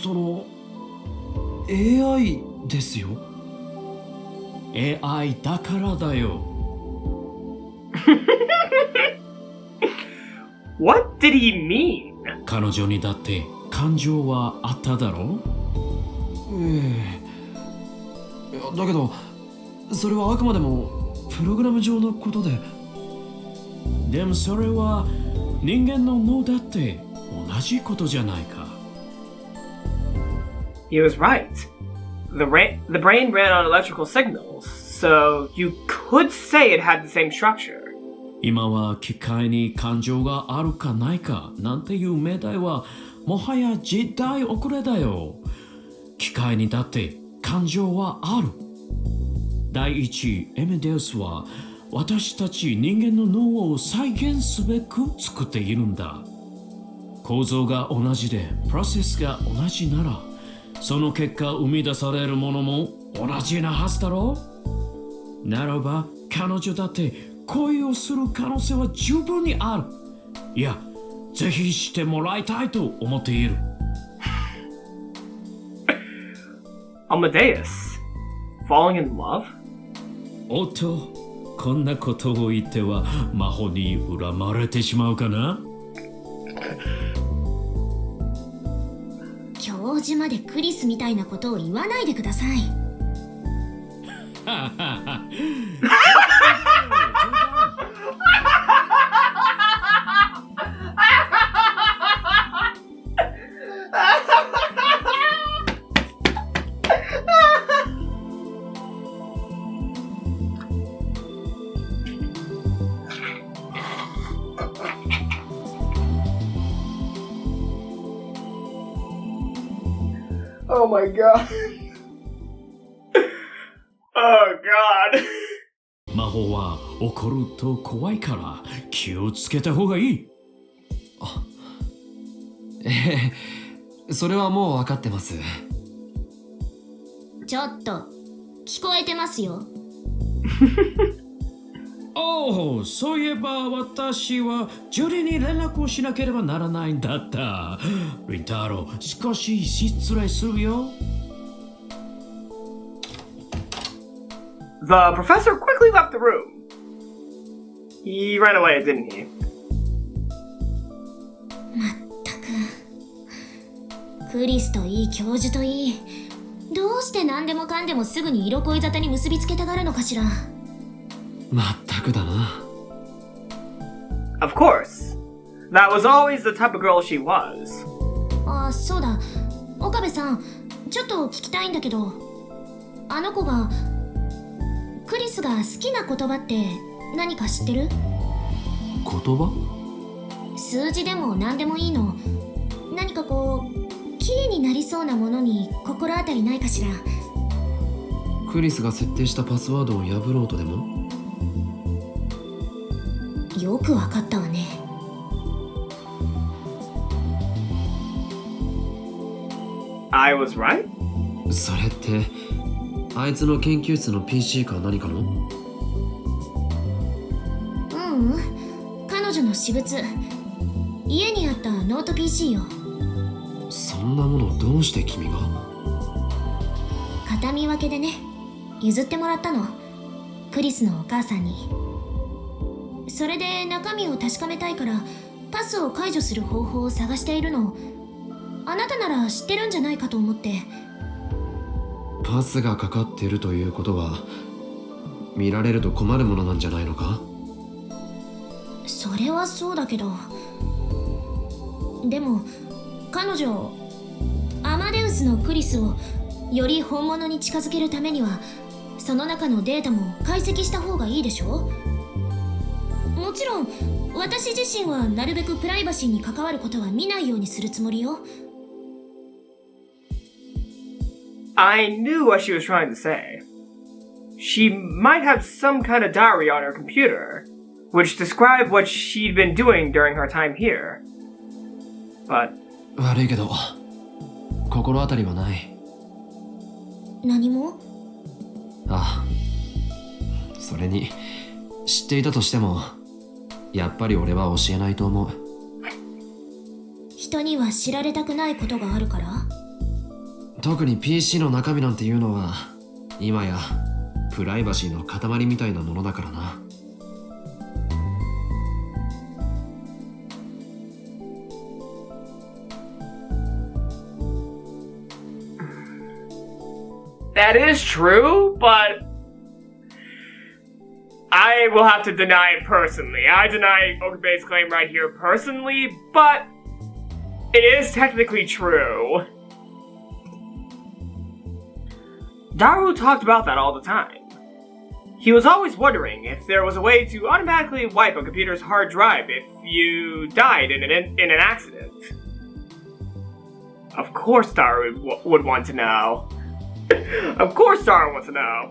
その AI ですよ。 AI だからだよ。What did he mean? 彼女にだって感情はあっただろう。いやだけどそれはあくまでもプログラム上のことで。でもそれは人間の脳だって同じことじゃないか。He was right. The brain ran on electrical signals, so you could say it had the same structure. 今は機械に感情があるかないかなんていう命題はもはや時代遅れだよ。機械にだって感情はある。第一、エメデウスは私たち人間の脳を再現すべく作っているんだ。構造が同じでプロセスが同じならその結果生み出されるものも同じなはずだろう。ならば彼女だって恋をする可能性は十分にある。いや、ぜひしてもらいたいと思っている。Amadeus, falling in love? おっと、こんなことを言っては魔法に恨まれてしまうかな。教授までクリスみたいなことを言わないでください。Oh my god. Oh god. 魔法は怒ると怖いから気をつけた方がいい。それはもう分かってます。ちょっと聞こえてますよ。おお、そういえば私はジュリに連絡をしなければならないんだった。リンタロウ、少し失礼するよ。The professor quickly left the room. He ran away, didn't he? まったく。クリスといい教授といい。どうして何でもかんでもすぐに色恋沙汰に結びつけたがるのかしら。まったくだな。Of course. That was always the type of girl she was. あ、そうだ。岡部さん、ちょっと聞きたいんだけど、あの子がクリスが好きな言葉って何か知ってる？言葉？数字でも何でもいいの。何かこうキーになりそうなものに心当たりないかしら。クリスが設定したパスワードを破ろうとでも？よくわかったわね。I was right? それってあいつの研究室の PC か何かの？彼女の私物。家にあったノート PC よ。そんなものどうして君が？形見分けでね、譲ってもらったの。クリスのお母さんに。それで中身を確かめたいからパスを解除する方法を探しているの。あなたなら知ってるんじゃないかと思って。パスがかかってるということは見られると困るものなんじゃないのか？それはそうだけど、でも彼女アマデウスのクリスをより本物に近づけるためにはその中のデータも解析した方がいいでしょ？もちろん私自身はなるべくプライバシーに関わることは見ないようにするつもりよ。I knew what she was trying to say. She might have some kind of diary on her computer, which described what she'd been doing during her time here. But... 悪いけど心当たりはない。何も？ああ、それに知っていたとしてもやっぱり俺は教えないと思う。人には知られたくないことがあるから？特に PC の中身なんていうのは今やプライバシーの塊みたいなものだからな。That is true, but I will have to deny it personally. I deny Okabe's claim right here personally, but it is technically true. Daru talked about that all the time. He was always wondering if there was a way to automatically wipe a computer's hard drive if you died in an accident. Of course Daru would want to know. Of course Daru wants to know.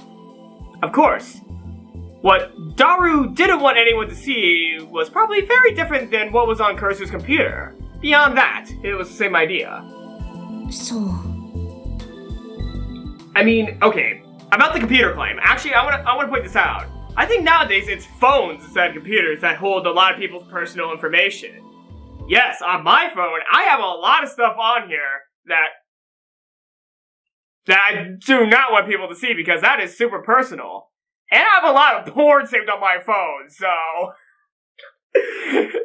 Of course. What Daru didn't want anyone to see was probably very different than what was on Kursu's computer. Beyond that, it was the same idea. So... I mean, okay, about the computer claim. Actually, I want to point this out. I think nowadays it's phones instead of computers that hold a lot of people's personal information. Yes, on my phone, I have a lot of stuff on here that I do not want people to see because that is super personal. And I have a lot of porn saved on my phone, so...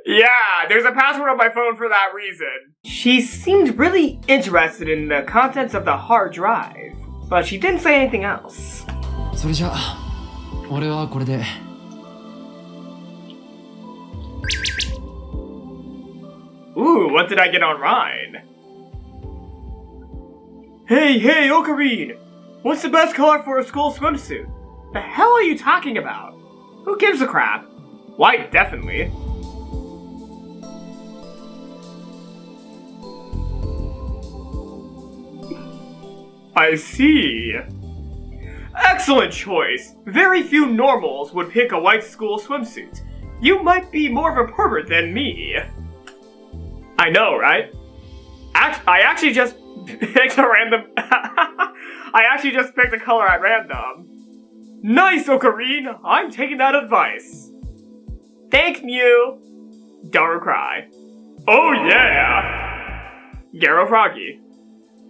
yeah, there's a password on my phone for that reason. She seemed really interested in the contents of the hard drive, but she didn't say anything else. それじゃあ俺はこれで。Ooh, what did I get on Rhine? Hey, Okabe! What's the best color for a school swimsuit? The hell are you talking about? Who gives a crap? White, definitely. I see. Excellent choice. Very few normals would pick a white school swimsuit. You might be more of a pervert than me. I know, right? I actually just picked a random... I actually just picked a color at random. Nice, Ocarine! I'm taking that advice. Thank you. Daru cry. Oh yeah! Garo Froggy.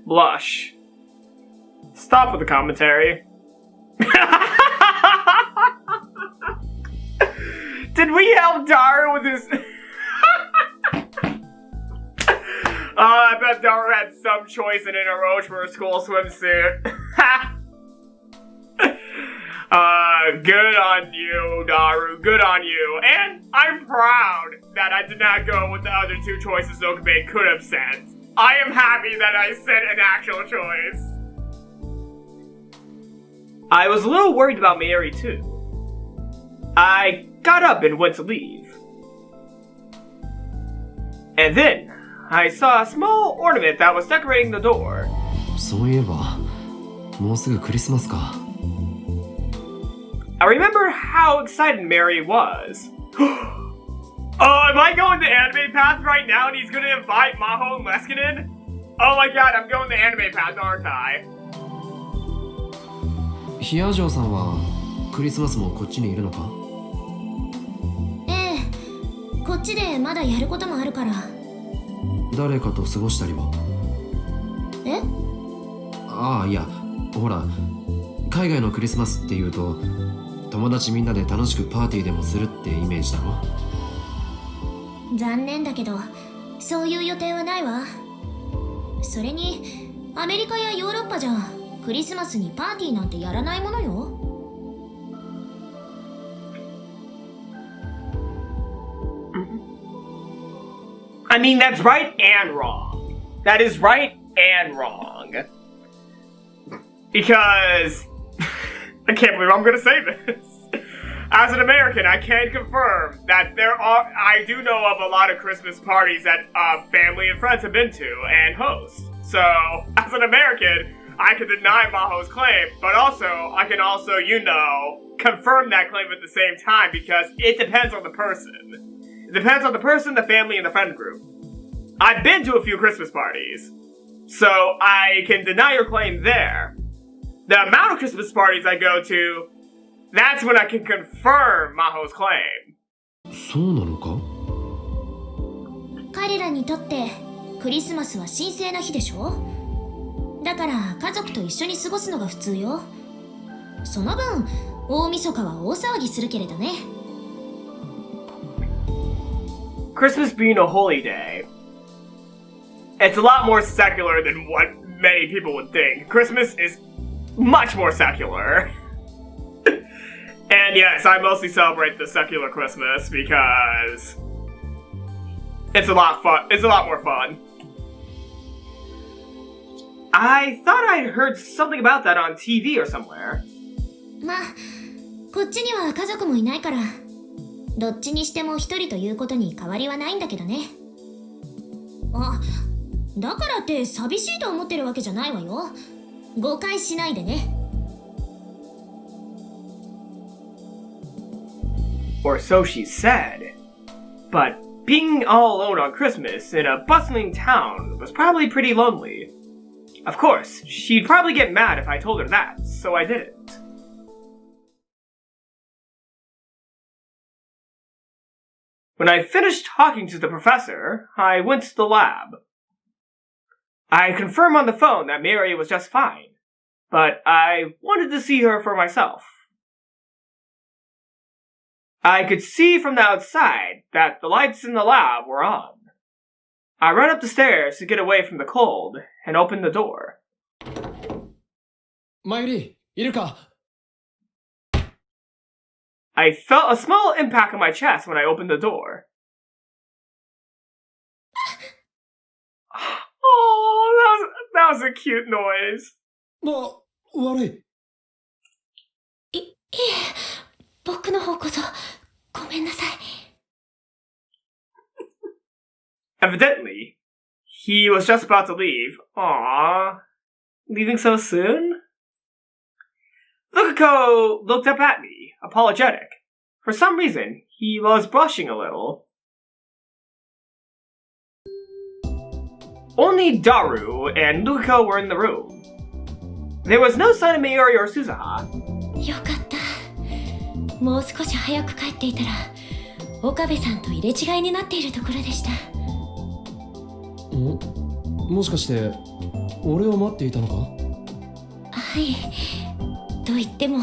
Blush. Stop with the commentary. Did we help Daru with his... I bet Daru had some choice in an Orochi for a school swimsuit. Good on you, Daru. Good on you. And I'm proud that I did not go with the other two choices Okabe could have sent. I am happy that I sent an actual choice. I was a little worried about Mary too. I got up and went to leave. And then, I saw a small ornament that was decorating the door. そういえば、もうすぐクリスマスか。I remember how excited Mary was. Oh, am I going the anime path right now and he's gonna invite Maho and Leskinen? Oh my god, I'm going the anime path, aren't I? ヒアジョーさんはクリスマスもこっちにいるのか？ええ、こっちでまだやることもあるから。誰かと過ごしたりは？え？ああ、いや、ほら、海外のクリスマスっていうと友達みんなで楽しくパーティーでもするってイメージだろ？残念だけど、そういう予定はないわ。それに、アメリカやヨーロッパじゃクリスマスにパーティーなんてやらないものよ。I mean, that's right and wrong. That is right and wrong. Because... I can't believe I'm gonna say this. As an American, I can confirm that I do know of a lot of Christmas parties that family and friends have been to and host. So, as an American, I can deny Maho's claim, but also, I can also, confirm that claim at the same time because it depends on the person. It depends on the person, the family, and the friend group. I've been to a few Christmas parties, so I can deny your claim there. The amount of Christmas parties I go to, that's when I can confirm Maho's claim. そうなのか？彼らにとってクリスマスは神聖な日でしょ？だから家族と一緒に過ごすのが普通よ。その分、大晦日は大騒ぎするけれどね。Christmas being a holy day, it's a lot more secular than what many people would think. Christmas is much more secular. And yes, I mostly celebrate the secular Christmas because it's a lot fun. It's a lot more fun. I thought I'd heard something about that on TV or somewhere. まあ、こっちには家族もいないから、どっちにしても一人ということに変わりはないんだけどね。あ、だからって寂しいと思ってるわけじゃないわよ。誤解しないでね。Or so she said. But being all alone on Christmas in a bustling town was probably pretty lonely. Of course, she'd probably get mad if I told her that, so I didn't. When I finished talking to the professor, I went to the lab. I confirmed on the phone that Mary was just fine, but I wanted to see her for myself. I could see from the outside that the lights in the lab were on. I ran up the stairs to get away from the cold and opened the door. マユリ、いるか？ I felt a small impact on my chest when I opened the door. Oh, that was a cute noise. あ、悪い。いえ、僕の方こそごめんなさい。Evidently, he was just about to leave. Aww. Leaving so soon? Lukako looked up at me, apologetic. For some reason, he was blushing a little. Only Daru and Luko were in the room. There was no sign of Mayuri or Suzaha. よかった。もう少し早く帰っていたら岡部さんと入れ違いになっているところでした。もしかして俺を待っていたのか？はい。と言っても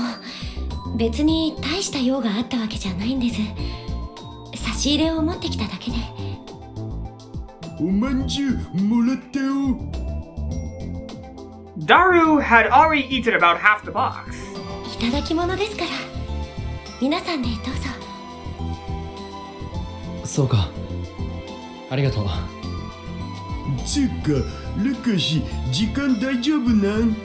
別に大した用があったわけじゃないんです。差し入れを持ってきただけで。おまんじゅうもらったよ。Daru had already eaten about half the box. いただき物ですから皆さんでどうぞ。そうか、ありがとう。つうか、ルカシ、時間大丈夫なん？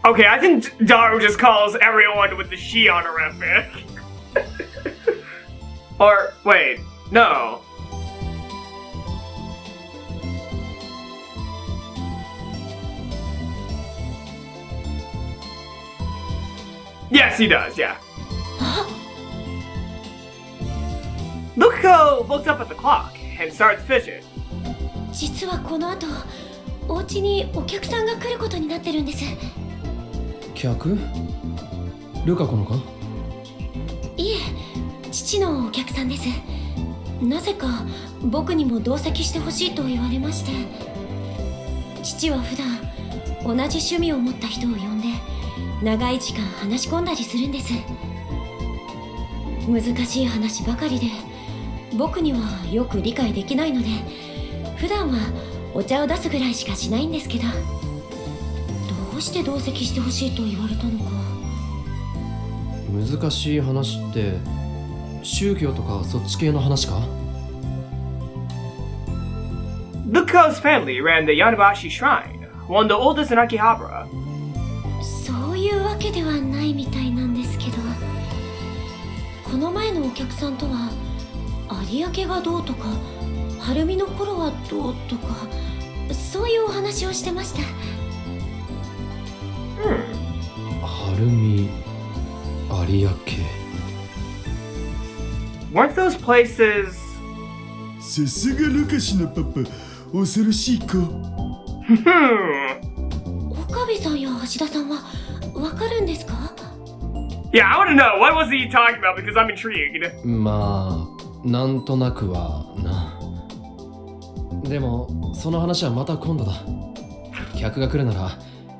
Okay, I think Daru just calls everyone with the she honorific. Or, wait, no. Yes, he does, yeah. Luko looked up at the clock and started to fidget. 実はこの後お家にお客さんが来ることになってるんです。客？ルカ子のか？いえ、父のお客さんです。なぜか僕にも同席してほしいと言われまして。父は普段同じ趣味を持った人を呼んで長い時間話し込んだりするんです。難しい話ばかりで僕にはよく理解できないので普段はお茶を出すぐらいしかしないんですけど、どうして同席してほしいと言われたのか。難しい話って宗教とかそっち系の話か？ Luko's family ran the Yanabashi Shrine, one of the oldest in Akihabara. そういうわけではないみたいなんですけど、この前のお客さんとは有明がどうとか晴海の頃はどうとかそういうお話をしてました。晴海、有明。 Weren't those places... さすがルカシのパパ、恐ろしい子。岡部さんや橋田さんはわかるんですか？ Yeah, I want to know, what was he talking about because I'm intrigued. まあ、なんとなくはな。でも、その話はまた今度だ。客が来るなら、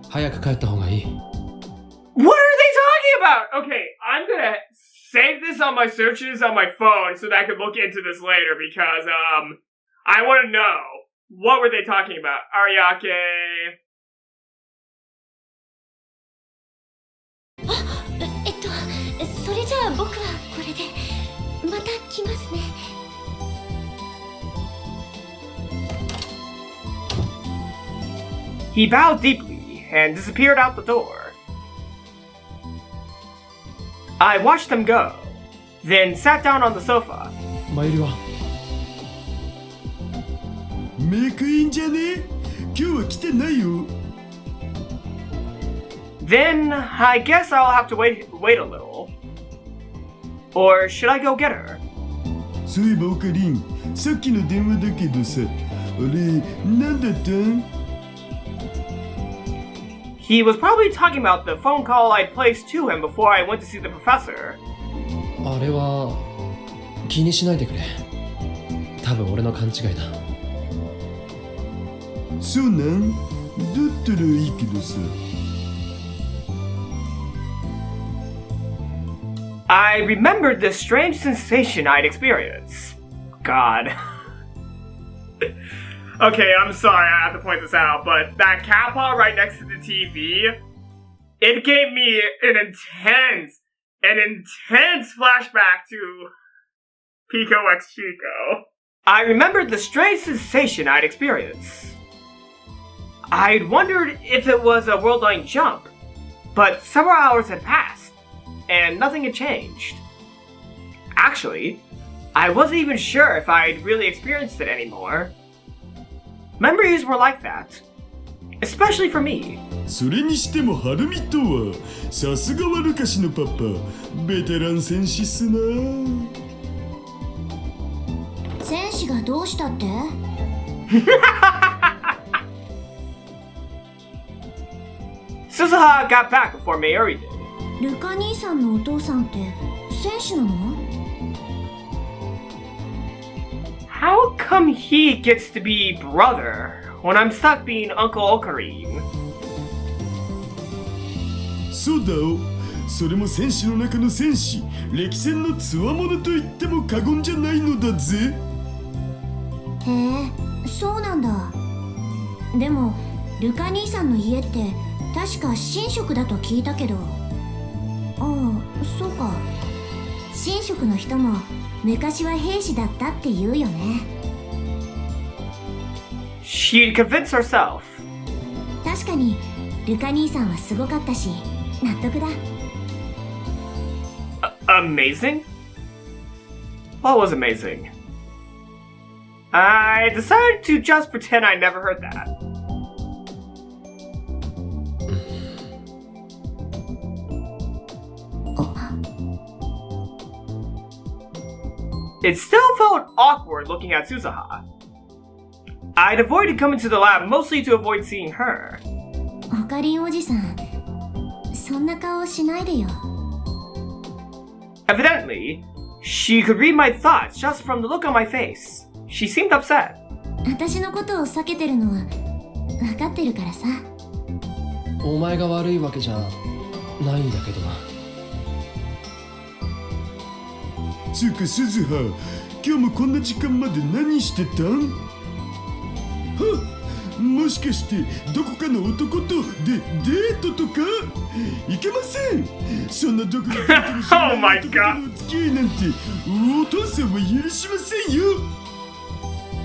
早く帰った方がいい。What are they talking about? Okay, I'm gonna save this on my searches on my phone so that I can look into this later because, I want to know, what were they talking about? Ariake... それじゃあ僕はこれでまた来ますね。He bowed deeply and disappeared out the door. I watched them go, then sat down on the sofa. マイルはメイクインじゃね？今日は来てないよ。Then I guess I'll have to wait a little. Or should I go get her? そういえばオカリン、さっきの電話だけどさ、あれ、なんだったん？ He was probably talking about the phone call I'd placed to him before I went to see the professor. あれは気にしないでくれ。多分俺の勘違いだ。そうなん？だったらいいけどさ。I remembered this strange sensation I'd experienced. God. Okay, I'm sorry, I have to point this out, but that kappa right next to the TV, it gave me an intense flashback to Pico X Chico. I remembered the strange sensation I'd experienced. I'd wondered if it was a world-line jump, but several hours had passed, and nothing had changed. Actually, I wasn't even sure if I'd really experienced it anymore. Memories were like that, especially for me. それにしてもハルミとは、さすがはルカシのパパ、ベテラン戦士っすな。戦士がどうしたって？ Suzuha got back before Mayuri did. ルカ兄さんのお父さんって戦士なの？ How come he gets to be brother when I'm stuck being Uncle Ocarine? そうだよ。それも戦士の中の戦士、歴戦の強者と言っても過言じゃないのだぜ。へえ、そうなんだ。でもルカ兄さんの家って確か神職だと聞いたけど。ああ、そうか。神職の人も昔は兵士だったって言うよね。She'd convince herself. 確かにルカ兄さんはすごかったし納得だ。Amazing? What was amazing? I decided to just pretend I never heard that. It still felt awkward looking at Suzuha. I'd avoided coming to the lab mostly to avoid seeing her. オカリンおじさん、そんな顔しないでよ。Evidently, she could read my thoughts just from the look on my face. She seemed upset. 私のことを避けてるのは分かってるからさ。お前が悪いわけじゃないんだけどな。つうか鈴葉、今日もこんな時間まで何してたん？もしかしてどこかの男とデートとか？いけません。そんなどこにデートもしない男との付き合いなんてお父さんは許しませんよ。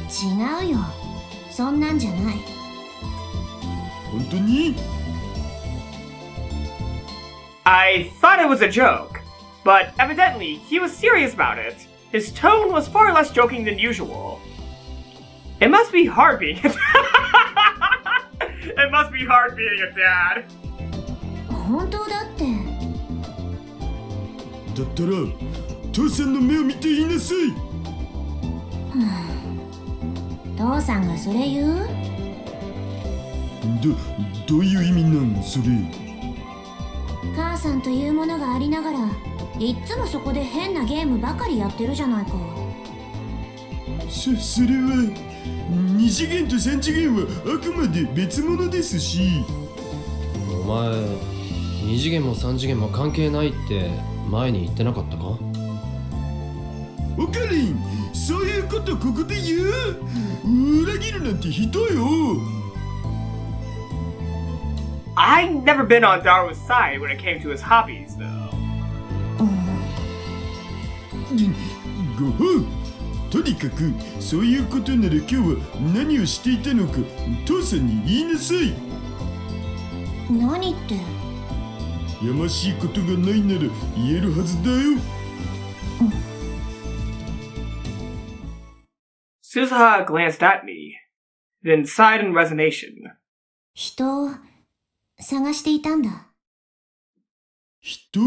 違うよ、そんなんじゃない。本当に？ I thought it was a joke, but evidently he was serious about it. His tone was far less joking than usual. It must be hard being a It must be hard being a dad. 本当だって。だったら父さんの目を見て言いなさい。父さんがそれ言う？どういう意味なんそれ？母さんというものがありながらいっつもそこで変なゲームばかりやってるじゃないか。それは2次元と3次元はあくまで別物ですし。お前2次元も3次元も関係ないって前に言ってなかったか？オカリン、そういうことここで言う？裏切るなんて人よ。I'd never been on Daru's side when it came to his hobbies, though. ごほう。とにかくそういうことなら今日は何をしていたのか父さんに言いなさい。何って？やましいことがないなら言えるはずだよ。Suzuha glanced at me, then sighed in resignation. 人を探していたんだ。人？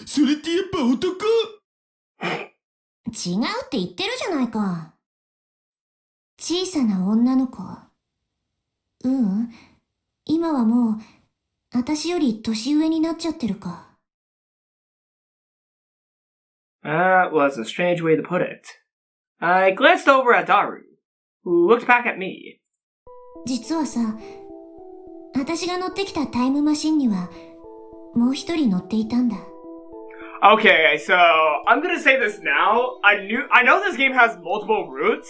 それってやっぱ男？違うって言ってるじゃないか。小さな女の子。今はもう私より年上になっちゃってるか。That was a strange way to put it. I glanced over at Daru, who looked back at me. 実はさ、私が乗ってきたタイムマシンにはもう一人乗っていたんだ。Okay, so I'm gonna say this now. I know this game has multiple routes.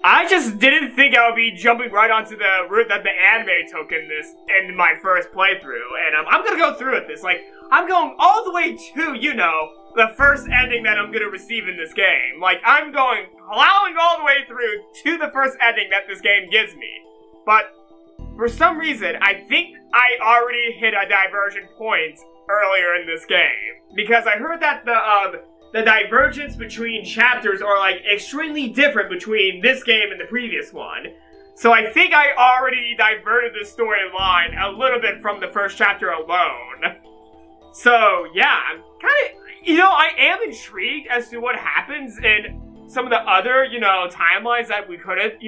I just didn't think I would be jumping right onto the route that the anime took in my first playthrough, and I'm gonna go through with this. Like, I'm going all the way to, the first ending that I'm gonna receive in this game. Like, I'm going plowing all the way through to the first ending that this game gives me. But for some reason, I think I already hit a diversion point earlier in this game, because I heard that the divergence between chapters are like extremely different between this game and the previous one. So I think I already diverted the storyline a little bit from the first chapter alone. So yeah, I'm kind of, I am intrigued as to what happens in some of the other, timelines that we could have,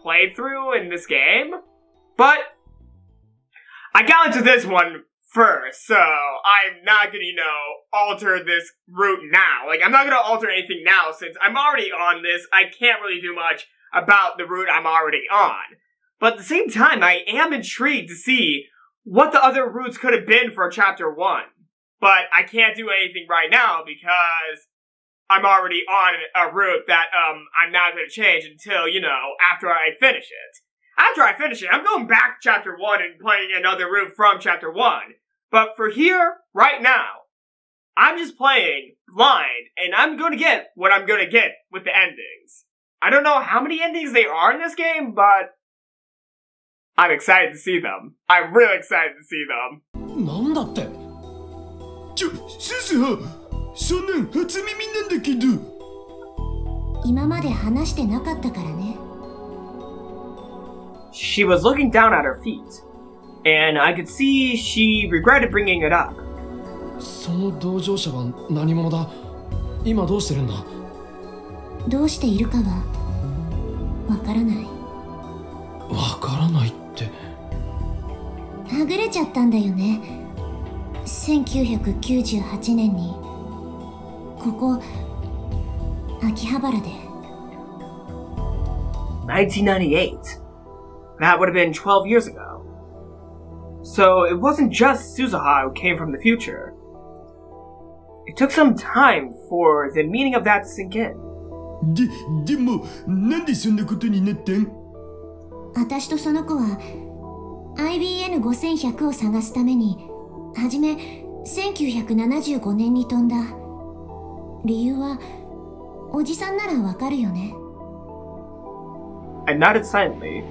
played through in this game. But I got into this one first, so I'm not gonna, alter this route now. Like, I'm not gonna alter anything now since I'm already on this. I can't really do much about the route I'm already on. But at the same time, I am intrigued to see what the other routes could have been for Chapter 1. But I can't do anything right now because I'm already on a route that, I'm not gonna change until, after I finish it. After I finish it, I'm going back to Chapter 1 and playing another route from Chapter 1. But for here, right now, I'm just playing blind, and I'm gonna get what I'm gonna get with the endings. I don't know how many endings there are in this game, but I'm excited to see them. I'm really excited to see them. なんだって。すずは、そんなん初耳なんだけど。今まで話してなかったからね。She was looking down at her feet, and I could see she regretted bringing it up. その同乗者は何者だ。今どうしてるんだ。どうしているかはわからない。わからないって。はぐれちゃったんだよね。1998年にここ秋葉原で。1998. That would have been 12 years ago. So it wasn't just Suzuha who came from the future. It took some time for the meaning of that to sink in. でも、なんでそんなことになったん？私とその子は IBN5100 を探すためにはじめ1975年に飛んだ。理由はおじさんならわかるよね。I nodded silently.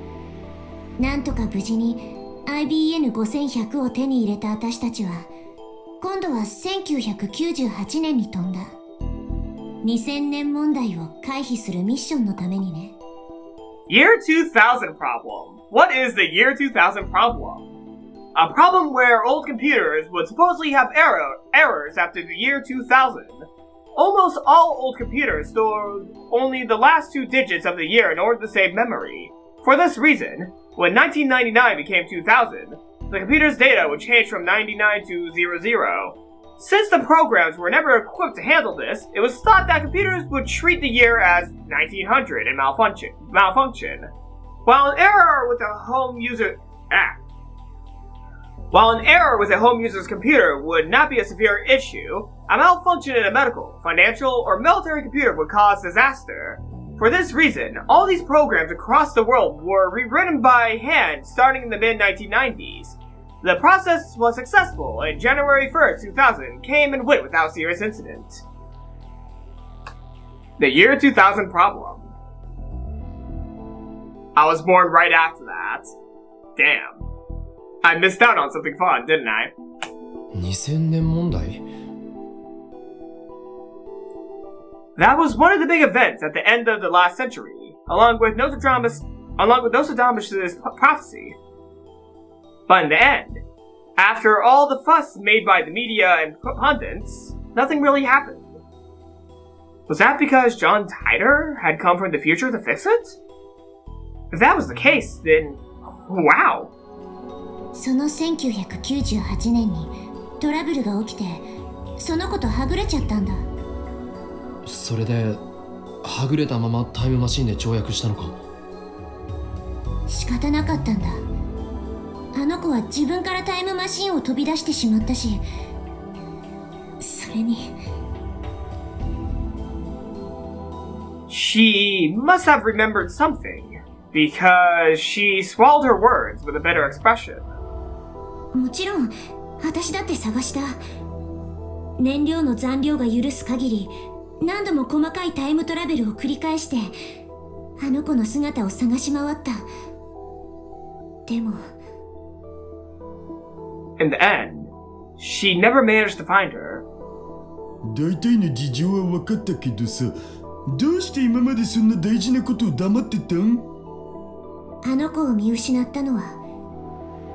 なんとか無事に IBN5100 を手に入れた私たちは今度は1998年に飛んだ。2000年問題を回避するミッションのためにね。Year 2000 problem. What is the year 2000 problem? A problem where old computers would supposedly have errors after the year 2000. Almost all old computers store only the last 2 digits of the year in order to save memory. For this reason, when 1999 became 2000, the computer's data would change from 99 to 00. Since the programs were never equipped to handle this, it was thought that computers would treat the year as 1900 and malfunction. While an error with a home user's computer would not be a severe issue, a malfunction in a medical, financial, or military computer would cause disaster. For this reason, all these programs across the world were rewritten by hand starting in the mid-1990s. The process was successful, and January 1st, 2000 came and went without serious incident. The year 2000 problem. I was born right after that. Damn. I missed out on something fun, didn't I? 2000年問題。 That was one of the big events at the end of the last century, along with Nostradamus' prophecy. But in the end, after all the fuss made by the media and pundits, nothing really happened. Was that because John Titor had come from the future to fix it? If that was the case, then wow. その1998年にトラブルが起きてその子とはぐれちゃったんだ。それではぐれたままタイムマシンで跳躍したのか。仕方なかったんだ。あの子は自分からタイムマシンを飛び出してしまったし、それに She must have remembered something, because she swallowed her words with a bitter expression. もちろん私だって探した。燃料の残量が許す限り何度も細かいタイムトラベルを繰り返してあの子の姿を探し回った。でも In the end, she never managed to find her. 大体の事情は分かったけどさ、どうして今までそんな大事なことを黙ってたん？あの子を見失ったのは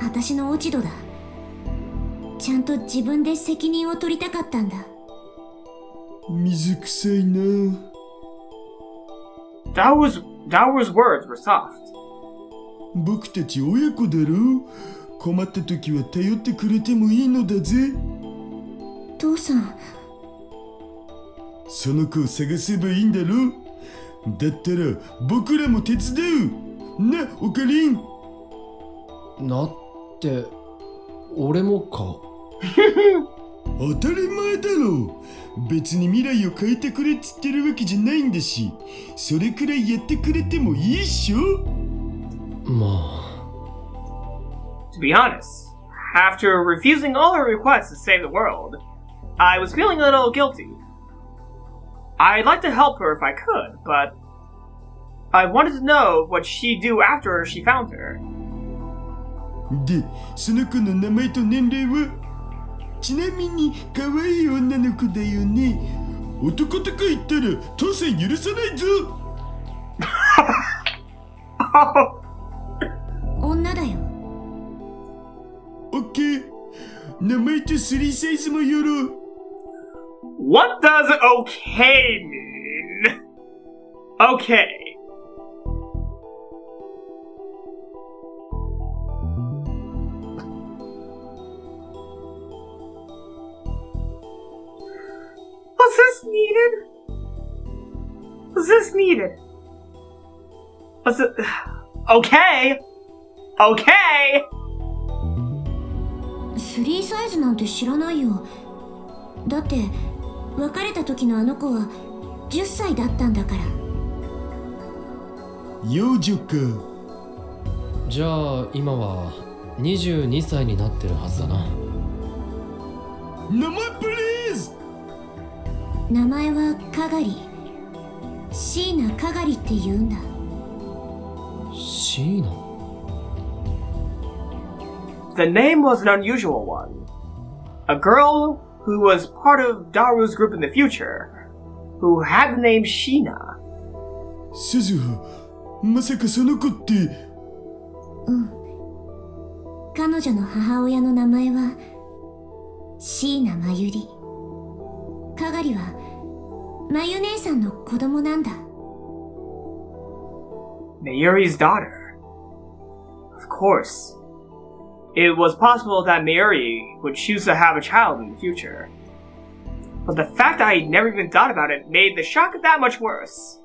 私の落ち度だ。ちゃんと自分で責任を取りたかったんだ。水臭いな。Daru's words were soft. 僕たち親子だろ。困った時は頼ってくれてもいいのだぜ。父さん、その子を探せばいいんだろ。だったら僕らも手伝う。な、オカリン。なって、俺もか。当たり前だろ。別に未来を変えてくれっつってるわけじゃないんだし、それくらいやってくれてもいいっしょ。まあ。To be honest, after refusing all her requests to save the world, I was feeling a little guilty. I'd like to help her if I could, but I wanted to know what she'd do after she found her. で、その子の名前と年齢は？ちなみに可愛い女の子だよね。男とか言ったら父さん許さないぞ。女だよ。オッケー。名前とスリーサイズもよろう。What does okay mean? Okay. Was this needed? Was this needed? Was it... Okay! Okay! 3サイズなんて知らないよ。だって別れた時のあの子は10歳だったんだから。幼女か。じゃあ今は22歳になってるはずだな。名前プリーズ。名前はカガリ。椎名カガリって言うんだ。椎名。The name was an unusual one. A girl who was part of Daru's group in the future, who had the name Sheena. 鈴葉、まさかその子って。うん。彼女の母親の名前は椎名真由里。カガリは真由姉さんの子供なんだ。Mayuri's daughter. Of course. It was possible that Mayuri would choose to have a child in the future. But the fact that I had never even thought about it made the shock that much worse.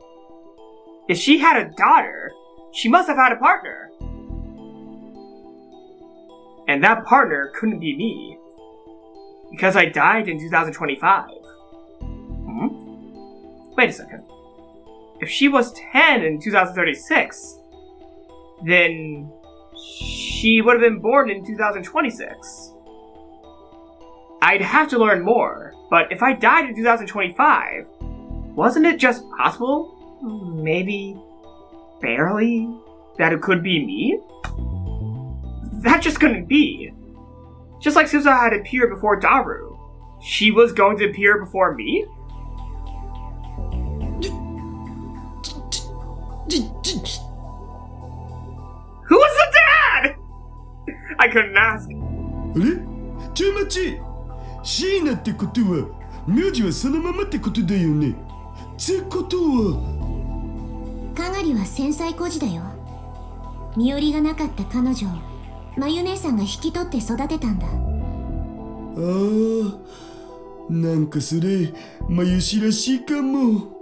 If she had a daughter, she must have had a partner. And that partner couldn't be me. Because I died in 2025. Wait a second. If she was 10 in 2036, then she would have been born in 2026. I'd have to learn more, but if I died in 2025, wasn't it just possible? Maybe, barely, that it could be me? That just couldn't be. Just like Susa had appeared before Daru, she was going to appear before me? Who was the dad? I couldn't ask. あれ？ちょい待ち。シーナってことは、名字はそのままってことだよね。ってことは。カガリは繊細孤児だよ。身寄りがなかった彼女を真由姉さんが引き取って育てたんだ。ああ、なんかそれ、まゆしらしいかも。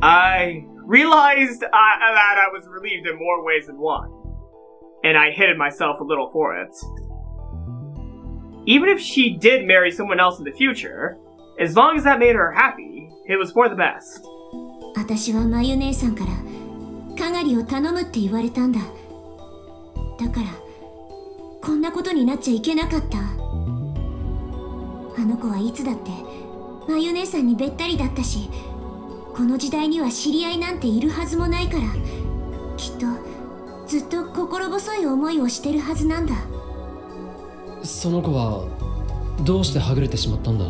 I realized that I was relieved in more ways than one, and I hated myself a little for it. Even if she did marry someone else in the future, as long as that made her happy, it was for the best. 私は真由姉さんからカガリを頼むって言われたんだ。だからこんなことになっちゃいけなかった。あの子はいつだって真由姉さんにべったりだったし、この時代には知り合いなんているはずもないから、きっとずっと心細い思いをしてるはずなんだ。その子はどうしてはぐれてしまったんだ？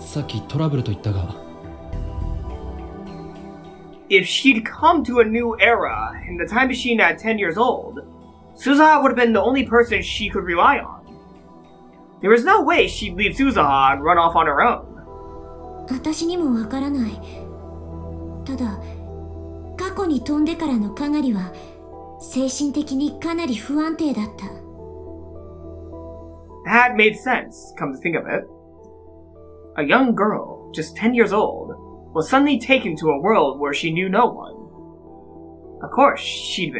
さっきトラブルと言ったが。If she'd come to a new era in the time machine at 10 years old, Suzaha would have been the only person she could rely on. There was no way she'd leave Suzaha and run off on her own. 私にもわからない。ただ過去に飛んでからのかがりは精神的にかなり不安定だった。 That made sense, come to think of it. A young girl, just 10 years old, was suddenly taken to a world where she knew no one. Of course, she'd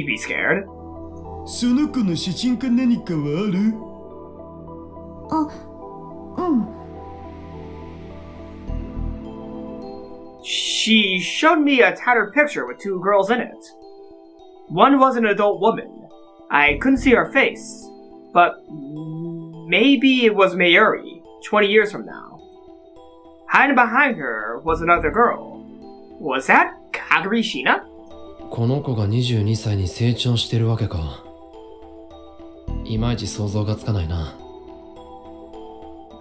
be scared. その子の写真か何かはある？あ、うん。She showed me a tattered picture with two girls in it. One was an adult woman. I couldn't see her face, but maybe it was Mayuri, 20 years from now. Hiding behind her was another girl. Was that Kagari Shina? この子が22歳に成長してるわけか。いまいち想像がつかないな。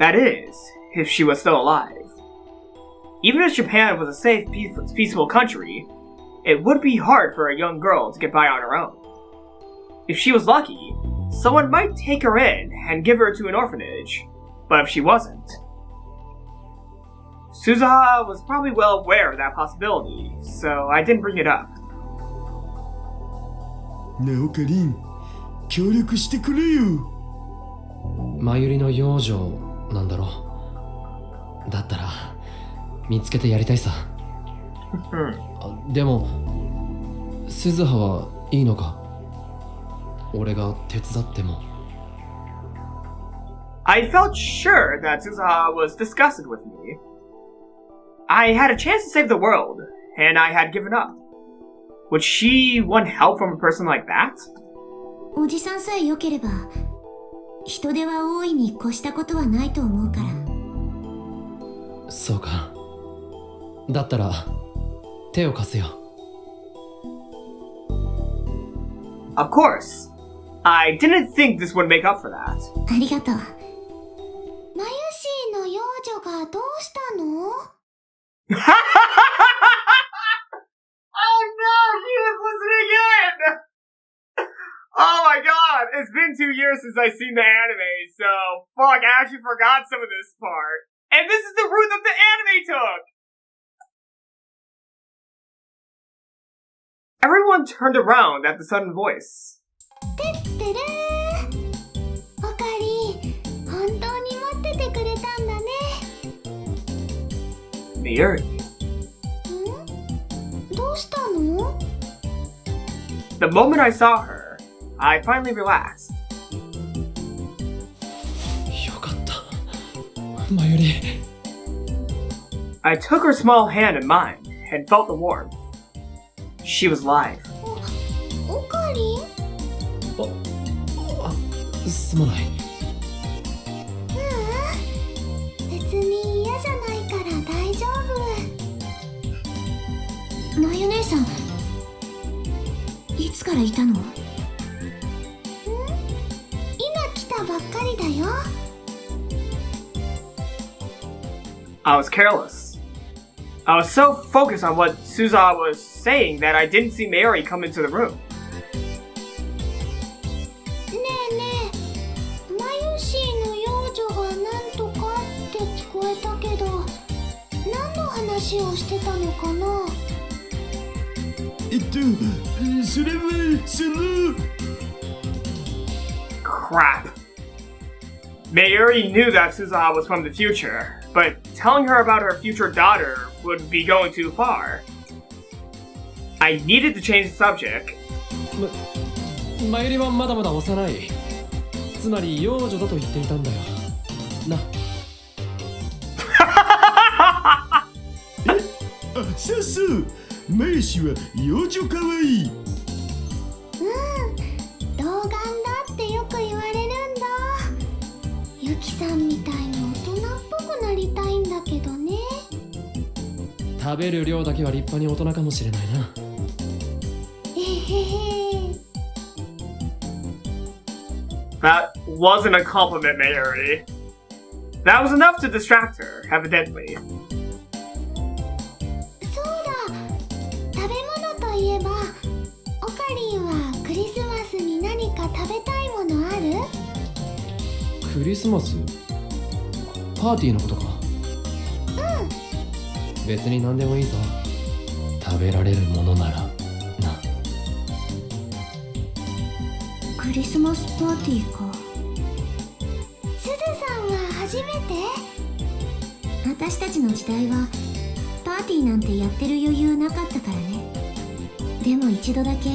That is, if she was still alive. Even if Japan was a safe, peaceful country, it would be hard for a young girl to get by on her own. If she was lucky, someone might take her in and give her to an orphanage, but if she wasn't, Suzuha was probably well aware of that possibility, so I didn't bring it up. なおかりん、協力してくれよ。真由里の養女なんだろう。だったら見つけてやりたいさ。でも鈴葉はいいのか？俺が手伝っても。I felt sure that Suzuha was disgusted with me. I had a chance to save the world, and I had given up. Would she want help from a person like that? おじさんさえ良ければ人手は大いに越したことはないと思うから。そうか。だったら手を貸すよ。Of course. I didn't think this would make up for that. ありがとう。マユシーの幼女がどうしたの？ Oh no, he was listening in! Oh my god, it's been 2 years since I've seen the anime, so fuck, I actually forgot some of this part. And this is the route that the anime took! Everyone turned around at the sudden voice. てってれー。おかり、本当に待っててくれたんだね。Mayuri. どうしたの？ The moment I saw her, I finally relaxed. よかった。真由里。I took her small hand in mine and felt the warmth. She was live. おかり？すまない。別に嫌じゃないから大丈夫。まゆ姉さん、いつからいたの？今来たばっかりだよ。I was careless. I was so focused on what Suzuha was saying that I didn't see Mayuri come into the room. ねえねえ、マユシーの幼女がなんとかって聞こえたけど、何の話をしてたのかな？それはその。 Crap. Mayuri knew that Suzuha was from the future, but telling her about her future daughter would be going too far. I needed to change the subject. 真由里はまだまだ幼い。つまり幼女だと言っていたんだよ。な。そうそう。マユシは幼女かわいい。童顔だってよく言われるんだ。ユキさんみたいに大人っぽくなりたいんだけどね。食べる量だけは立派に大人かもしれないな。えへへ。That wasn't a compliment, Mayuri. That was enough to distract her, evidently. そうだ。食べ物といえば、オカリンはクリスマスに何か食べたいものある？クリスマス？パーティーのことか。別に何でもいいぞ。食べられるものならな。クリスマスパーティーか。すずさんは初めて？私たちの時代はパーティーなんてやってる余裕なかったからね。でも一度だけ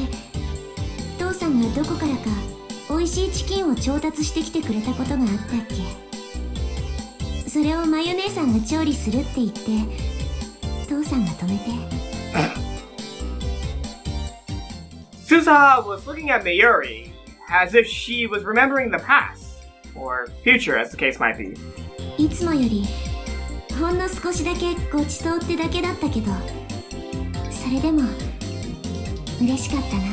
父さんがどこからか美味しいチキンを調達してきてくれたことがあったっけ。それをまゆ姉さんが調理するって言って父さんが止めて。Susa was looking at Mayuri as if she was remembering the past, or future as the case might be. いつもよりほんの少しだけごちそうってだけだったけど、それでも嬉しかったな。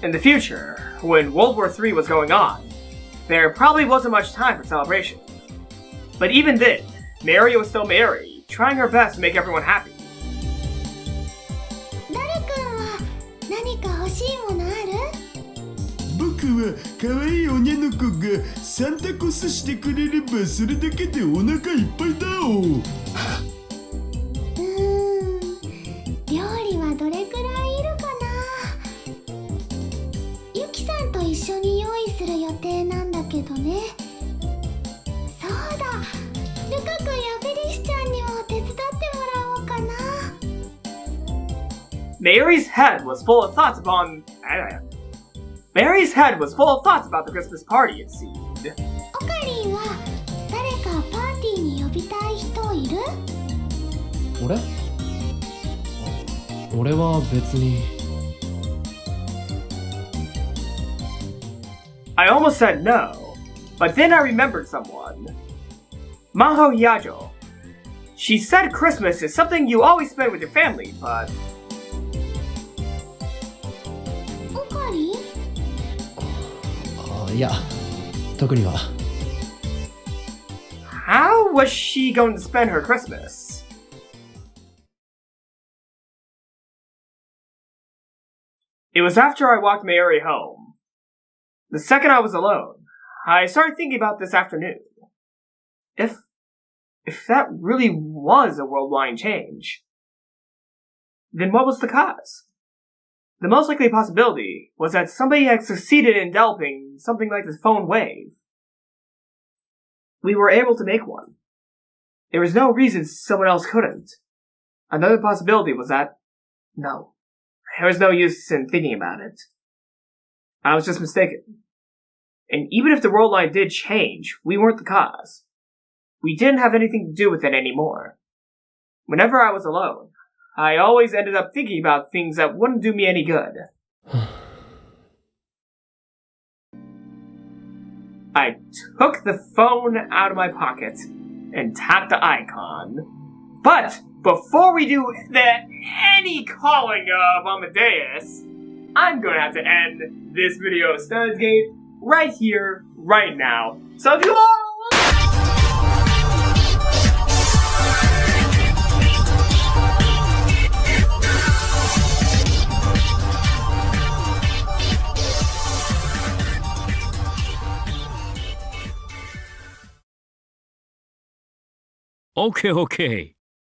In the future, when World War III was going on, there probably wasn't much time for celebration. But even then, Mayuri was still Mayuri, trying her best to make everyone happy. ダルくんは何か欲しいものある？僕は可愛い女の子がサンタコスしてくれればそれだけでお腹いっぱいだお。料理はどれくらいいるかな。ユキさんと一緒に用意する予定なんだけどね。そうだ、ルカ君やフェリシちゃんにも手伝ってもらおうかな。Mayuri's head was full of thoughts about the Christmas party, it seemed. オカリンは誰かパーティーに呼びたい人いる？俺は別に。I almost said no, but then I remembered someone. Maho Yajo. She said Christmas is something you always spend with your family, but... オカリン？いや、特には。How was she going to spend her Christmas? It was after I walked Mayuri home. The second I was alone, I started thinking about this afternoon. If that really was a worldwide change, then what was the cause? The most likely possibility was that somebody had succeeded in developing something like the phone wave. We were able to make one. There was no reason someone else couldn't. Another possibility was that, no, there was no use in thinking about it. I was just mistaken. And even if the world line did change, we weren't the cause. We didn't have anything to do with it anymore. Whenever I was alone, I always ended up thinking about things that wouldn't do me any good. I took the phone out of my pocket and tapped the icon. But before we do any calling of Amadeus, I'm going to have to end this video of Steins Game right here, right now. So if you all... OK OK